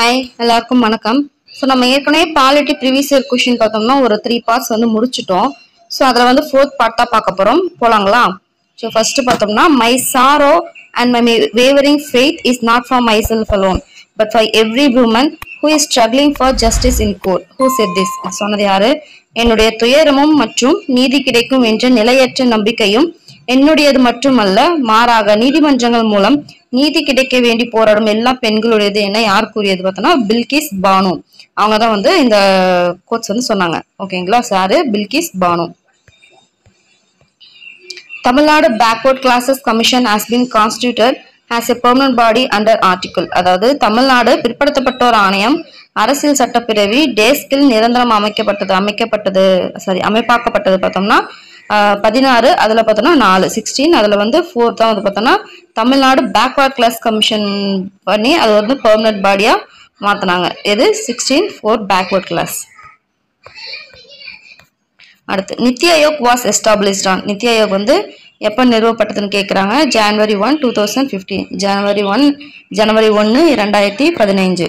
Hi எல்லாருக்கும் வணக்கம். So நம்ம ஏற்கனவே பாலிட்டி ப்ரீவியஸ் இயர் கொஷின் பார்த்தோம்னா ஒரு 3 பார்ட்ஸ் வந்து முடிச்சிட்டோம். ஸோ அதில் வந்து 4th பார்ட் தான் பார்க்க போகிறோம். போகலாங்களா? ஸோ ஃபர்ஸ்ட் பார்த்தோம்னா my sorrow and my wavering faith is not for myself alone but for every woman who is struggling for justice in court. Who said this? சொன்னது யாரு? என்னுடைய துயரமும் மற்றும் நீதி கிடைக்கும் என்ற நிலையற்ற நம்பிக்கையும் என்னுடையது மட்டுமல்ல, மாறாக நீதிமன்றங்கள் மூலம் நீதி கிடைக்க வேண்டி போராடும் எல்லா பெண்களுடையது என யார் கூறியது பார்த்தோம்னா பில்கிஸ் பானு. அவங்க தான் வந்து இந்த கோட்ஸ் வந்து சொன்னாங்க. ஓகேங்களா? சாரு Bilkis Bano. Tamil Nadu backward classes commission has been constituted as a permanent body under article. அதாவது தமிழ்நாடு பிற்படுத்தப்பட்டோர் ஆணையம் அரசியல் சட்டப்பிரிவு டேஸ்கில் நிரந்தரம் அமைப்பாக்கப்பட்டது பார்த்தோம்னா 16, அதுல பார்த்தோம்னா 4 16, அதுல வந்து 4 தான் வந்து பார்த்தோம்னா தமிழ்நாடு பேக்வர்ட் கிளாஸ் கமிஷன் பண்ணி அது வந்து பெர்மனன்ட் பாடியா மாத்தினாங்க. இது 16 பேக்வர்ட் கிளாஸ். அடுத்து NITI Aayog was established on. NITI Aayog வந்து எப்போ நிறுவப்பட்டதுன்னு கேட்குறாங்க. ஜனவரி 1 2015. ஜனவரி 1 2015.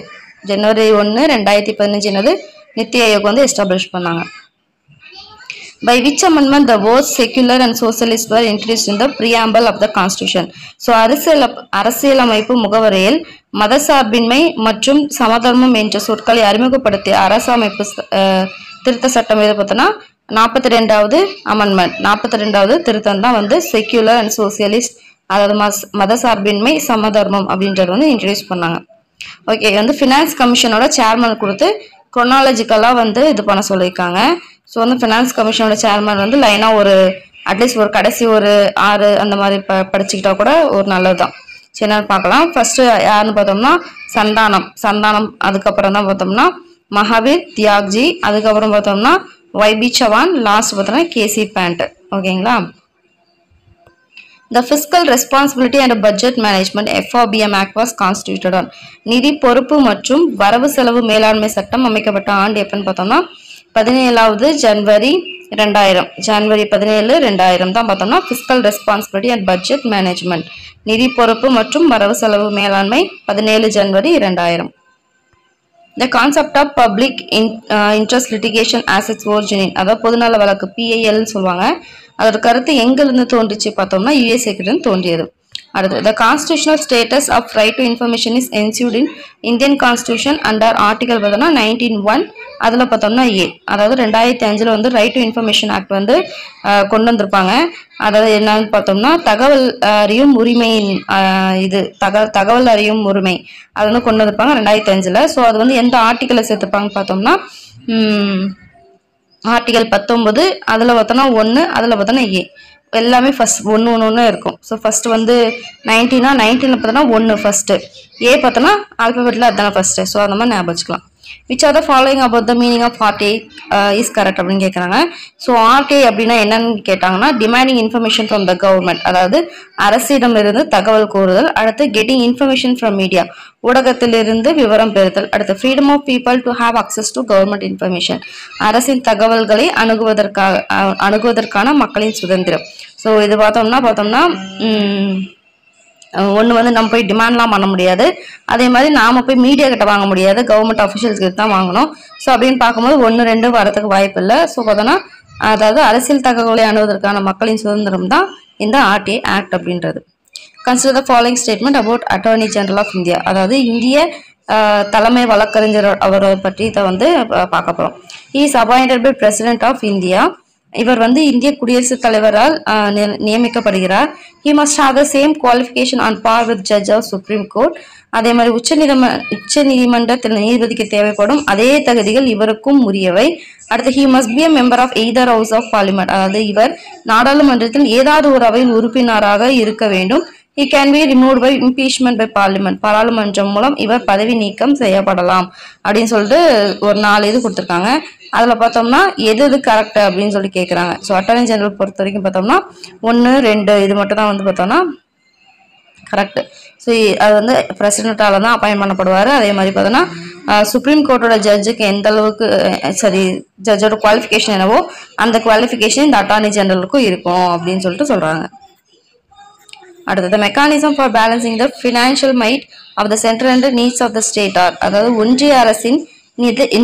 ஜனவரி 1 2015 என்னது நித்தி ஆயோக் வந்து எஸ்டாப்ளிஷ் பண்ணாங்க. By which amendment the words secular and socialist were introduced in the preamble of the constitution. So அரசியலமைப்பு முகவரையில் மதசார்பின்மை மற்றும் சமதர்மம் என்ற சொற்களை அறிமுகப்படுத்திய அரசமைப்பு திருத்த சட்டம் எது பார்த்தோன்னா 42வது அமெண்ட்மெண்ட். 42வது திருத்தம் தான் வந்து செக்யூலர் அண்ட் சோசியலிஸ்ட், அதாவது மதசார்பின்மை சமதர்மம் அப்படின்றது வந்து இன்ட்ரடியூஸ் பண்ணாங்க. ஓகே, வந்து ஃபினான்ஸ் கமிஷனோட சேர்மன் கொடுத்து குரோனாலஜிக்கலாக வந்து இது பண்ண சொல்லியிருக்காங்க. ஸோ வந்து ஃபினான்ஸ் கமிஷனோட சேர்மன் வந்து லைனாக ஒரு அட்லீஸ்ட் ஒரு கடைசி ஒரு 6 அந்த மாதிரி படிச்சுக்கிட்டா கூட ஒரு நல்லது தான். சரி, என்னன்னு பார்க்கலாம். ஃபர்ஸ்ட் யாருன்னு பார்த்தோம்னா சந்தானம். அதுக்கப்புறம் தான் பார்த்தோம்னா மகாவீர் தியாக்ஜி. அதுக்கப்புறம் பார்த்தோம்னா YB சவான். லாஸ்ட் பார்த்தோம்னா KC பேண்ட். ஓகேங்களா? The Fiscal Responsibility and Budget Management FRBM Act was constituted on. நிதி பொறுப்பு மற்றும் வரவு செலவு மேலாண்மை சட்டம் அமைக்கப்பட்ட ஆண்டு எப்பன்னு பார்த்தோம்னா 17வது ஜனவரி 2000. ஜனவரி 17, 2000 தான் பார்த்தோம்னா Fiscal Responsibility and Budget Management, நிதி பொறுப்பு மற்றும் வரவு செலவு மேலாண்மை 17 ஜனவரி 2000. The concept of public interest litigation as its origin, அதாவது பொதுநல வழக்கு PIL சொல்லுவாங்க. அதோட கருத்து எங்கிருந்து தோன்றிச்சு பார்த்தோம்னா USA கிட்ட தோன்றியது. அடுத்து the constitutional status of right to information is ensured in Indian Constitution under article பார்த்தோம்னா 19(1). அதுல பார்த்தோம்னா A, அதாவது 2005 வந்து ரைட் டு இன்ஃபர்மேஷன் ஆக்ட் வந்து கொண்டு வந்திருப்பாங்க. அதாவது என்னன்னு பார்த்தோம்னா தகவல் அறியும் உரிமையின் தகவல் அறியும் உரிமை அது வந்து கொண்டு வந்திருப்பாங்க 2005. ஸோ அது வந்து எந்த ஆர்டிக்கலை சேர்த்துப்பாங்கன்னு பார்த்தோம்னா ஆர்டிகல் 19. அதில் பார்த்தோம்னா 1, அதில் பார்த்தோம்னா A. எல்லாமே ஃபர்ஸ்ட் ஒன்று இருக்கும். ஸோ ஃபர்ஸ்ட் வந்து 19 பார்த்தோம்னா 1 ஃபர்ஸ்ட், A பார்த்தோம்னா ஆல்பபெட்டில் அதுதானே ஃபர்ஸ்ட். ஸோ அந்த மாதிரி ஞாபகம் வச்சுக்கலாம். Which are the following about the meaning of RTA is correct அப்படின்னு கேட்குறாங்க. ஸோ RTA அப்படின்னா என்னன்னு கேட்டாங்கன்னா demanding information from the government, அதாவது அரசிடமிருந்து தகவல் கோருதல். அடுத்து கெட்டிங் இன்ஃபர்மேஷன் ஃப்ரம் மீடியா, ஊடகத்திலிருந்து விவரம் பெறுதல். அடுத்து freedom of people to have access to government information, அரசின் தகவல்களை அணுகுவதற்கான மக்களின் சுதந்திரம். ஸோ இது பார்த்தோம்னா ஒன்று வந்து நம்ம போய் டிமாண்ட்லாம் பண்ண முடியாது. அதே மாதிரி நாம போய் மீடியா கிட்ட வாங்க முடியாது, கவர்மெண்ட் அஃபிஷியல்ஸ் கிட்ட தான் வாங்கணும். ஸோ அப்படின்னு பார்க்கும்போது 1, 2 வரதுக்கு வாய்ப்பு இல்லை. ஸோ பார்த்தோன்னா அதாவது அரசியல் தகவல்களை அணுவதற்கான மக்களின் சுதந்திரம் தான் இந்த RTA ஆக்ட் அப்படின்றது. Consider the following statement about attorney general of India, அதாவது இந்திய தலைமை வழக்கறிஞர் அவரை பற்றி இதை வந்து பார்க்க போகிறோம். He is appointed by president of India. இவர் வந்து இந்திய குடியரசுத் தலைவரால் நியமிக்கப்படுகிறார். He must have the same qualification on par with judge of supreme court. அதே மாதிரி உச்ச நீதிமன்றத்தில் நீதிபதிக்கு தேவைப்படும் அதே தகுதிகள் இவருக்கும் உரியவை. அடுத்து he must be a member of either house of parliament, அதாவது இவர் நாடாளுமன்றத்தில் ஏதாவது ஒரு அவையின் உறுப்பினராக இருக்க வேண்டும். He can be removed by impeachment by parliament, பாராளுமன்றம் மூலம் இவர் பதவி நீக்கம் செய்யப்படலாம் அப்படின்னு சொல்லிட்டு ஒரு 4 இது கொடுத்துருக்காங்க. அதில் பார்த்தோம்னா எது கரெக்ட் அப்படின்னு சொல்லி கேட்குறாங்க. ஸோ அட்டார்னி ஜெனரல் பொறுத்த வரைக்கும் பார்த்தோம்னா 1, 2 இது மட்டும் தான் வந்து பார்த்தோம்னா கரெக்ட். ஸோ அது வந்து பிரசிடென்ட்டால தான் அப்பாயின்ட் பண்ணப்படுவார். அதே மாதிரி பார்த்தோம்னா சுப்ரீம் கோர்ட்டோட ஜட்ஜுக்கு எந்த அளவுக்கு ஜட்ஜோட குவாலிஃபிகேஷன் என்னவோ அந்த குவாலிஃபிகேஷன் இந்த அட்டார்னி ஜெனரலுக்கும் இருக்கும் அப்படின்னு சொல்லிட்டு சொல்கிறாங்க. அடுத்தது mechanism for balancing the financial might of the central and needs of the state are, அதாவது ஒன்றிய அரசின்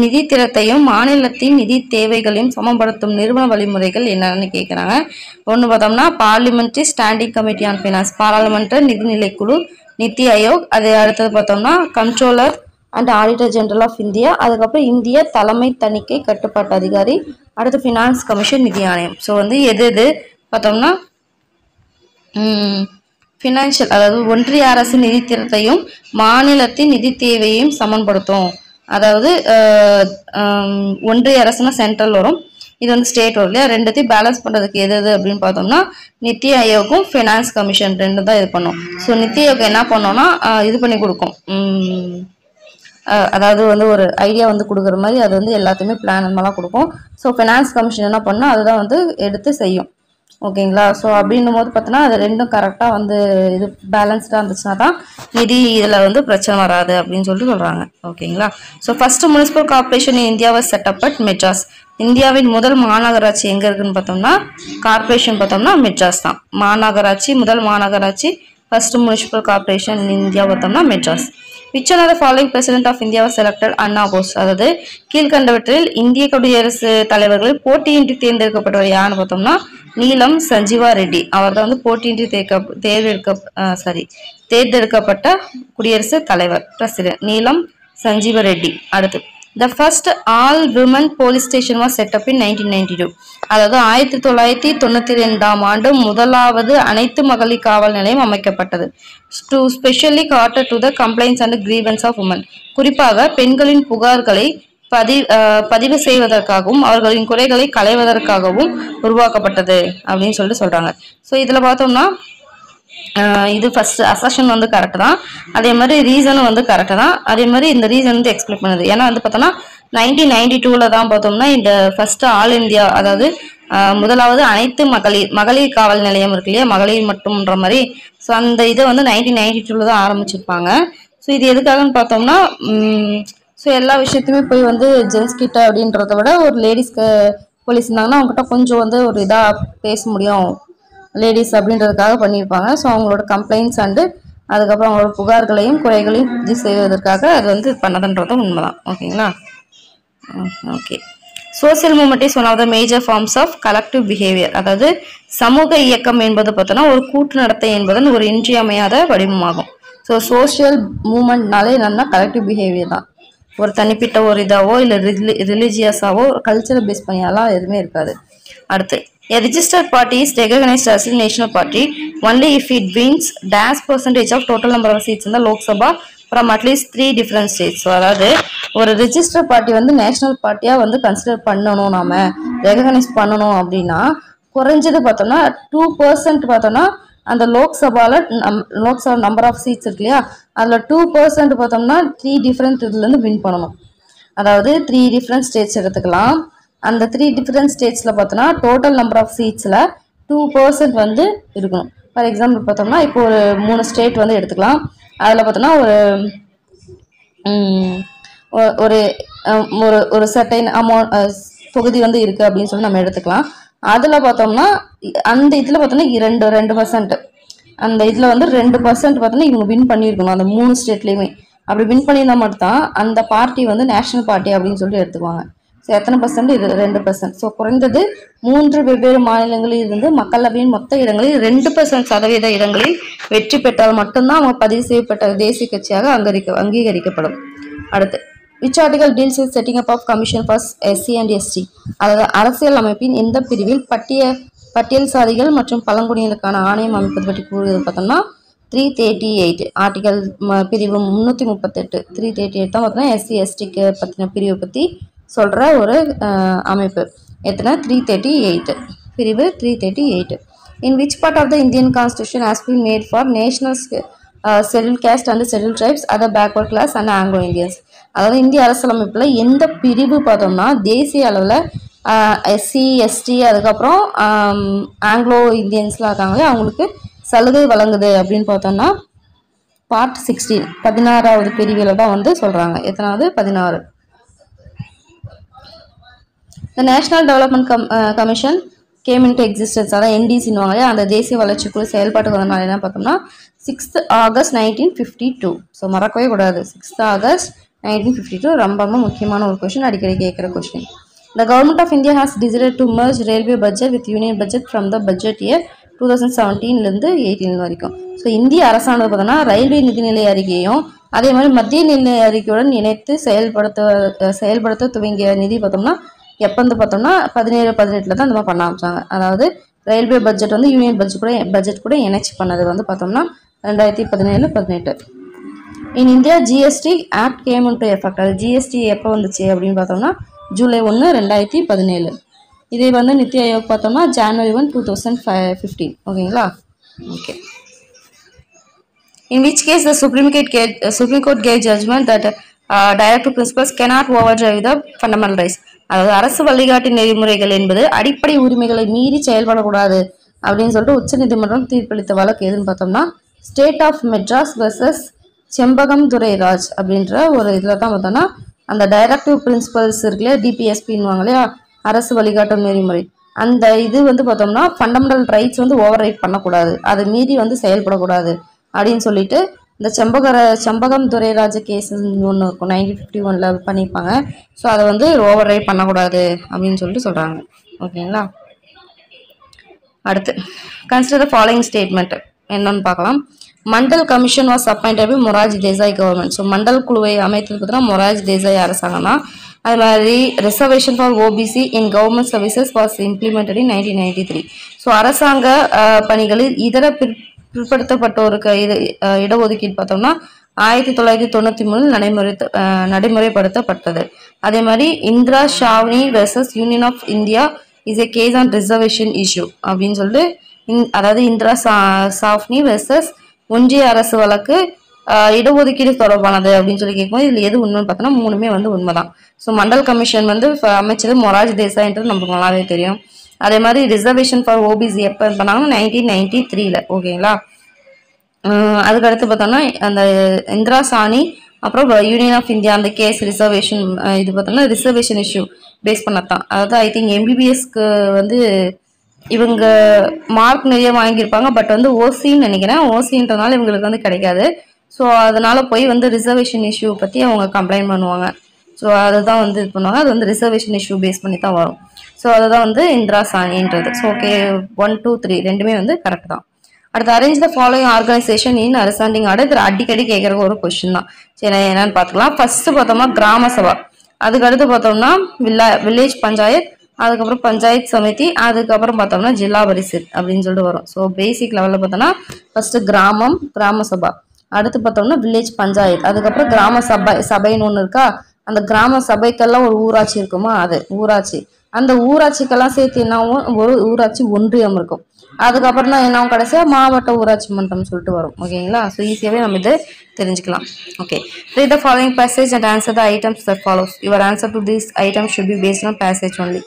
நிதி திறத்தையும் மாநிலத்தின் நிதி தேவைகளையும் சமப்படுத்தும் நிறுவன வழிமுறைகள் என்னன்னு கேட்குறாங்க. ஒன்று பார்த்தோம்னா parliamentary standing committee on finance, பாராளுமன்ற நிதிநிலைக்குழு, நித்தி ஆயோக். அது அடுத்தது பார்த்தோம்னா controller and auditor general of India, அதுக்கப்புறம் இந்திய தலைமை தணிக்கை கட்டுப்பாட்டு அதிகாரி, அடுத்து ஃபினான்ஸ் கமிஷன், நிதி ஆணையம். ஸோ வந்து எது பார்த்தோம்னா ஃபினான்ஷியல், அதாவது ஒன்றிய அரசு நிதி திறத்தையும் மாநிலத்தின் நிதி தேவையையும் சமன்படுத்தும். அதாவது ஒன்றிய அரசுனா சென்ட்ரல் வரும், இது வந்து ஸ்டேட் வரும் இல்லையா, ரெண்டுத்தையும் பேலன்ஸ் பண்ணுறதுக்கு எது அப்படின்னு பார்த்தோம்னா நித்தி ஆயோக்கும் ஃபினான்ஸ் கமிஷன் ரெண்டு தான் இது பண்ணும். ஸோ நித்தி ஆயோக் என்ன பண்ணோம்னா இது பண்ணி கொடுக்கும், அதாவது வந்து ஒரு ஐடியா வந்து கொடுக்குற மாதிரி அது வந்து எல்லாத்தையுமே பிளான் மாதிரிலாம் கொடுக்கும். ஸோ ஃபினான்ஸ் கமிஷன் என்ன பண்ணால் அதுதான் வந்து எடுத்து செய்யும். ஓகேங்களா. ஸோ அப்படின்னும் போது பார்த்தோன்னா அது ரெண்டும் கரெக்டாக வந்து இது பேலன்ஸ்டாக இருந்துச்சுன்னா தான் நிதி இதில் வந்து பிரச்சனை வராது அப்படின்னு சொல்லிட்டு சொல்கிறாங்க. ஓகேங்களா. So first municipal corporation in India was set up at Madras. இந்தியாவின் முதல் மாநகராட்சி எங்கே இருக்குன்னு பார்த்தோம்னா கார்பரேஷன் பார்த்தோம்னா மெட்ராஸ் தான். மாநகராட்சி, முதல் மாநகராட்சி, first municipal corporation in India பார்த்தோம்னா Madras. Which one of the following president of India was selected unopposed? அதாவது கீழ்கண்டவற்றில் இந்திய குடியரசு தலைவர்கள் போட்டியின்றி தேர்ந்தெடுக்கப்பட்டவர் யாருன்னு பார்த்தோம்னா நீலம் சஞ்சீவா ரெட்டி. அவர் தான் வந்து போட்டியின்றி தேர்ந்தெடுக்கப்பட்ட குடியரசு தலைவர், பிரசிடென்ட் நீலம் சஞ்சீவ ரெட்டி. அடுத்து The first all women police station was set up in 1992. அதாவது 1992ஆம் ஆண்டு முதலாவது அனைத்து மகளிர் காவல் நிலையம் அமைக்கப்பட்டது. To specially cater to the complaints and grievance of women. குறிப்பாக பெண்களின் புகார்களை பதிவு செய்வதற்காகவும் அவர்களின் குறைகளை களைவதற்காகவும் உருவாக்கப்பட்டது அப்படின்னு சொல்லிட்டு சொல்றாங்க. ஸோ இதில் பார்த்தோம்னா இது ஃபர்ஸ்ட் அசஷன் வந்து கரெக்ட் தான், அதே மாதிரி ரீசனும் வந்து கரெக்ட் தான். அதே மாதிரி இந்த ரீசன் வந்து எக்ஸ்பிளைன் பண்ணுது. ஏன்னா வந்து பார்த்தோம்னா 1992 தான் பார்த்தோம்னா இந்த ஃபர்ஸ்ட் ஆல் இந்தியா, அதாவது முதலாவது அனைத்து மகளிர் காவல் நிலையம் இருக்கு இல்லையா, மகளிர் மட்டும்ன்ற மாதிரி. ஸோ அந்த இதை வந்து 1992 தான் ஆரம்பிச்சிருப்பாங்க. ஸோ இது எதுக்காகன்னு பார்த்தோம்னா ஸோ எல்லா விஷயத்தையுமே போய் வந்து ஜென்ஸ் கிட்ட அப்படின்றத விட ஒரு லேடிஸ்க்கு போலீஸ் இருந்தாங்கன்னா அவங்ககிட்ட கொஞ்சம் வந்து ஒரு இதாக பேச முடியும் லேடிஸ் அப்படின்றதுக்காக பண்ணியிருப்பாங்க. ஸோ அவங்களோட கம்ப்ளைண்ட்ஸ் அண்டு அதுக்கப்புறம் அவங்களோட புகார்களையும் குறைகளையும் இது செய்வதற்காக அது வந்து பண்ணதுன்றது உண்மைதான். ஓகேங்களா. Okay. Social movement is one of the major forms of collective behaviour. அதாவது சமூக இயக்கம் என்பது பார்த்தோன்னா ஒரு கூட்டு நடத்தை என்பதன் ஒரு இன்றியமையாத வடிவமாகும். ஸோ சோசியல் மூவ்மெண்ட்னாலே என்னன்னா கலெக்டிவ் பிஹேவியர் தான். ஒரு தனிப்பட்ட ஒரு இதாவோ இல்லை ரிலிஜியஸாவோ கல்ச்சரை பேஸ் பண்ணியாலாம் எதுவுமே இருக்காது. அடுத்து A registered party is recognized as a national party only if it wins % of total number of seats in the Lok Sabha from at least 3 different states. So அதாவது ஒரு ரிஜிஸ்டர் பார்ட்டி வந்து national பார்ட்டியாக வந்து consider பண்ணணும், நாம recognise பண்ணணும் அப்படின்னா குறைஞ்சது பார்த்தோம்னா 2% பார்த்தோம்னா அந்த லோக்சபா நம்பர் ஆஃப் சீட்ஸ் இருக்கு இல்லையா, அதில் 2% பார்த்தோம்னா 3 டிஃப்ரெண்ட் இதுலேருந்து வின் பண்ணணும். அதாவது 3 டிஃப்ரெண்ட் ஸ்டேட்ஸ் எடுத்துக்கலாம். அந்த 3 டிஃப்ரெண்ட் ஸ்டேட்ஸில் பார்த்தோன்னா டோட்டல் நம்பர் ஆஃப் சீட்ஸில் 2% வந்து இருக்கணும். ஃபார் எக்ஸாம்பிள் பார்த்தோம்னா இப்போ ஒரு 3 ஸ்டேட் வந்து எடுத்துக்கலாம். அதில் பார்த்தோன்னா ஒரு ஒரு சர்டைன் அமௌண்ட் தொகுதி வந்து இருக்குது அப்படின்னு சொல்லி நம்ம எடுத்துக்கலாம். அதில் பார்த்தோம்னா அந்த இதில் பார்த்தோன்னா 2% அந்த இதில் வந்து 2% பார்த்தோன்னா இவங்க வின் பண்ணியிருக்கணும் அந்த 3 ஸ்டேட்லேயுமே. அப்படி வின் பண்ணியிருந்தா மட்டும்தான் அந்த பார்ட்டி வந்து நேஷனல் பார்ட்டி அப்படின்னு சொல்லிட்டு எடுத்துக்குவாங்க. ஸோ எத்தனை பர்சன்ட்? இது 2%. ஸோ குறைந்தது 3 வெவ்வேறு மாநிலங்களில் இருந்து மக்களவையின் மொத்த இடங்களில் 2% இடங்களில் வெற்றி பெற்றால் மட்டும்தான் அவங்க பதிவு செய்யப்பட்ட தேசிய கட்சியாக அங்கீகரிக்கப்படும். அடுத்து which article deals with setting up of commission for SC and ST? அதாவது அரசியல் அமைப்பின் எந்த பிரிவில் பட்டியல் சாதிகள் மற்றும் பழங்குடியினருக்கான ஆணையம் அமைப்பது பற்றி கூறுவது பார்த்தோம்னா 338 ஆர்டிகல் பிரிவு 338 338 தான் பார்த்தோம்னா SC STக்கு பற்றின பிரிவை பற்றி சொல்கிற ஒரு அமைப்பு. எத்தனை? 338 பிரிவு 338. In which part of the Indian Constitution has been made for national scheduled caste and scheduled tribes, other backward class and Anglo Indians? அதாவது இந்திய அரசியலமைப்பில் எந்த பிரிவு பார்த்தோம்னா தேசிய அளவில் SC ST அதுக்கப்புறம் ஆங்கிலோ இந்தியன்ஸ்லாம் இருக்காங்களே அவங்களுக்கு சலுகை வழங்குது அப்படின்னு பார்த்தோம்னா பார்ட் 16 16வது பிரிவில் தான் வந்து சொல்கிறாங்க. எத்தனாவது? 16. The National Development Commission game into existence, அதான் என்டிசின்னுவாங்க இல்லையா, அந்த தேசிய வளர்ச்சிக்குழு செயல்பாட்டுக்கு வந்தனால என்ன பார்த்தோம்னா 6th August 1952. ஸோ மறக்கவே கூடாது. 6th August 1952 ரொம்ப ரொம்ப முக்கியமான ஒரு கொஸ்டின், அடிக்கடி கேட்குற question. The government of India has decided to merge railway budget with union budget from the budget year 2017லேருந்து 18 வரைக்கும். ஸோ இந்திய அரசானது பார்த்தோன்னா ரயில்வே நிதிநிலை அறிக்கையும் அதே மாதிரி மத்திய நிதி அறிக்கையுடன் இணைத்து செயல்படுத்த துவங்கிய நிதி பார்த்தோம்னா எப்போ பார்த்தோம்னா 17-18 தான் இந்த மாதிரி பண்ண ஆரம்பிச்சாங்க. அதாவது ரயில்வே பட்ஜெட் வந்து யூனியன் பட்ஜெட் கூட இணைச்சி பண்ணது வந்து பார்த்தோம்னா 2017-18. In India GST act game into effect. அது ஜிஎஸ்டி எப்போ வந்துச்சு அப்படின்னு பார்த்தோம்னா July 1, 2017. இதே வந்து நித்தி ஆயோக் பார்த்தோம்னா January 1, 2015. ஓகேங்களா? Okay. In which case the Supreme Court gave judgment that directive principles cannot overdrive the fundamental rights. அதாவது அரசு வழிகாட்டு நெறிமுறைகள் என்பது அடிப்படை உரிமைகளை மீறி செயல்படக்கூடாது அப்படின்னு சொல்லிட்டு உச்சநீதிமன்றம் தீர்ப்பளித்த வழக்கு எதுன்னு பார்த்தோம்னா state of Madras versus Champakam Dorairaj அப்படின்ற ஒரு இதில் தான் பார்த்தோம்னா அந்த டைரக்டிவ் பிரின்சிபல்ஸ் இருக்குல்லையா, டிபிஎஸ்பின்னுவாங்க இல்லையா, அரசு வழிகாட்டும் நெறிமுறை, அந்த இது வந்து பார்த்தோம்னா ஃபண்டமெண்டல் ரைட்ஸ் வந்து ஓவர் ரைட் பண்ணக்கூடாது, அதை மீறி வந்து செயல்படக்கூடாது அப்படின்னு சொல்லிட்டு இந்த செம்பகம் துரைராஜ கேஸ் ஒன்று இருக்கும் 1951 பண்ணியிருப்பாங்க. ஸோ அதை வந்து ஓவர் ரைட் பண்ணக்கூடாது அப்படின்னு சொல்லிட்டு சொல்கிறாங்க. ஓகேங்களா? அடுத்து கன்சிடர் த ஃபாலோயிங் ஸ்டேட்மெண்ட் என்னன்னு பார்க்கலாம். Mandal commission was appointed by Morarji Desai government. So Mandal குழுவை அமைத்தது பார்த்தீங்கன்னா மொரார்ஜி தேசாய் அரசாங்கம் தான். அது மாதிரி reservation for OBC in government services was implemented in 1993. So அரசாங்க பணிகளில் இதர பிற்படுத்தப்பட்டோருக்கு இடஒதுக்கீடு பார்த்தோம்னா 1993 நடைமுறைப்படுத்தப்பட்டது. அதே மாதிரி Indra Sawhney versus union of India is a case on reservation issue அப்படின்னு சொல்லிட்டு அதாவது இந்திரா சாஃப்னி வெர்சஸ் ஒன்றிய அரசு வழக்கு இடஒதுக்கீடு தொடர்பானது அப்படின்னு சொல்லி கேட்கும்போது இதில் எது உண்மைன்னு பார்த்தோன்னா மூணுமே வந்து உண்மைதான். ஸோ மண்டல் கமிஷன் வந்து அமைச்சது மொரார்ஜி தேசாய்ன்றது நமக்கு நல்லாவே தெரியும். அதே மாதிரி ரிசர்வேஷன் ஃபார் ஓபிசி எப்போ பண்ணாங்கன்னா 1993. ஓகேங்களா? அதுக்கடுத்து பார்த்தோம்னா அந்த இந்திரா சாணி அப்புறம் யூனியன் ஆஃப் இந்தியா அந்த கேஸ் ரிசர்வேஷன் இது பார்த்தோம்னா ரிசர்வேஷன் இஷ்யூ பேஸ் பண்ணத்தான். அதாவது ஐ திங்க் எம்பிபிஎஸ்க்கு வந்து இவங்க மார்க் நிறைய வாங்கியிருப்பாங்க, பட் வந்து ஓசின்னு நினைக்கிறேன், ஓசின்றதுனால இவங்களுக்கு வந்து கிடைக்காது. ஸோ அதனால போய் வந்து ரிசர்வேஷன் இஷ்யூ பற்றி அவங்க கம்ப்ளைண்ட் பண்ணுவாங்க. ஸோ அதுதான் வந்து இது பண்ணுவாங்க, அது வந்து ரிசர்வேஷன் இஷ்யூ பேஸ் பண்ணி தான் வரும். ஸோ அதுதான் வந்து இந்திரா சாணின்றது. ஸோ ஓகே 1, 2, 3 ரெண்டுமே வந்து கரெக்ட் தான். அடுத்து arrange the following organisation in ascending order. இது அடிக்கடி கேட்குற ஒரு கொஸ்டின் தான். சரி என்னன்னு பார்த்துக்கலாம். ஃபர்ஸ்ட் பார்த்தோம்னா கிராம சபா, அதுக்கடுத்து பார்த்தோம்னா வில்லேஜ் பஞ்சாயத், அதுக்கப்புறம் பஞ்சாயத் சமிதி, அதுக்கப்புறம் பார்த்தோம்னா ஜில்லா பரிஷத் அப்படின்னு சொல்லிட்டு வரும். ஸோ பேசிக் லெவலில் பார்த்தோம்னா ஃபர்ஸ்ட் கிராம சபா, அடுத்து பார்த்தோம்னா வில்லேஜ் பஞ்சாயத், அதுக்கப்புறம் கிராம சபைன்னு ஒன்று இருக்கா, அந்த கிராம சபைக்கெல்லாம் ஒரு ஊராட்சி இருக்குமா, அது ஊராட்சி. அந்த ஊராட்சிக்கெல்லாம் சேர்த்து என்னாவும் ஒரு ஊராட்சி ஒன்றியம் இருக்கும். அதுக்கப்புறம் தான் என்னாவும் கடைசியாக மாவட்ட ஊராட்சி மன்றம் சொல்லிட்டு வரும். ஓகேங்களா? ஸோ ஈஸியாகவே நம்ம இது தெரிஞ்சுக்கலாம். Okay, read the following passage and answer the items that follows. Your answer to this item should be based on passage only.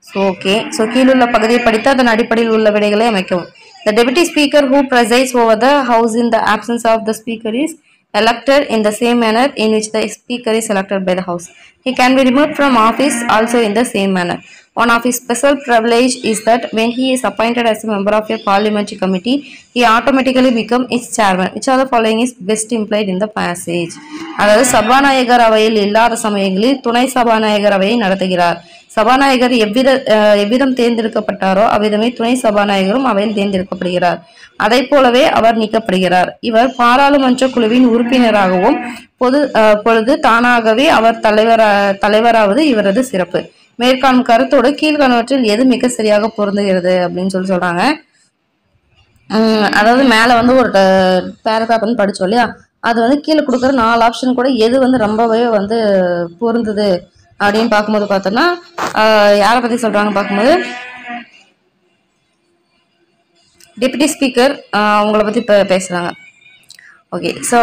So okay, so கீழுள்ள பகுதியை படித்து அதன் அடிப்படையில் உள்ள விடைகளை அமைக்கவும். The deputy speaker who presides over the house in the absence of the speaker is elected in the same manner in which the speaker is elected by the house. He can be removed from office also in the same manner. One of his special privilege is that when he is appointed as a member of a parliamentary committee, he automatically becomes its chairman. Which of the following is best implied in the passage? அதாவது சபாநாயகர் அவையில் இல்லாத சமயங்களில் துணை சபாநாயகர் அவையை நடத்துகிறார். சபாநாயகர் எவ்விதம் தேர்ந்தெடுக்கப்பட்டாரோ அவ்விதமே துணை சபாநாயகரும் அவையில் தேர்ந்தெடுக்கப்படுகிறார். அதை போலவே அவர் நீக்கப்படுகிறார். இவர் பாராளுமன்ற குழுவின் உறுப்பினராகவும் பொழுது தானாகவே அவர் தலைவராவது இவரது சிறப்பு. மேற்காணும் கருத்தோடு கீழ்காணுவற்றில் எது மிக சரியாக பொருந்துகிறது அப்படின்னு சொல்றாங்க. அதாவது மேல வந்து ஒரு பேராகிராஃப் வந்து படிச்சோம் இல்லையா, அது வந்து கீழே கொடுக்குற 4 ஆப்ஷன் கூட எது வந்து ரொம்பவே வந்து பொருந்துது அப்படின்னு பார்க்கும்போது பார்த்தோம்னா யாரை பத்தி சொல்றாங்க பார்க்கும்போது டெப்யூட்டி ஸ்பீக்கர் அவங்கள பத்தி பேசுறாங்க. ஓகே, ஸோ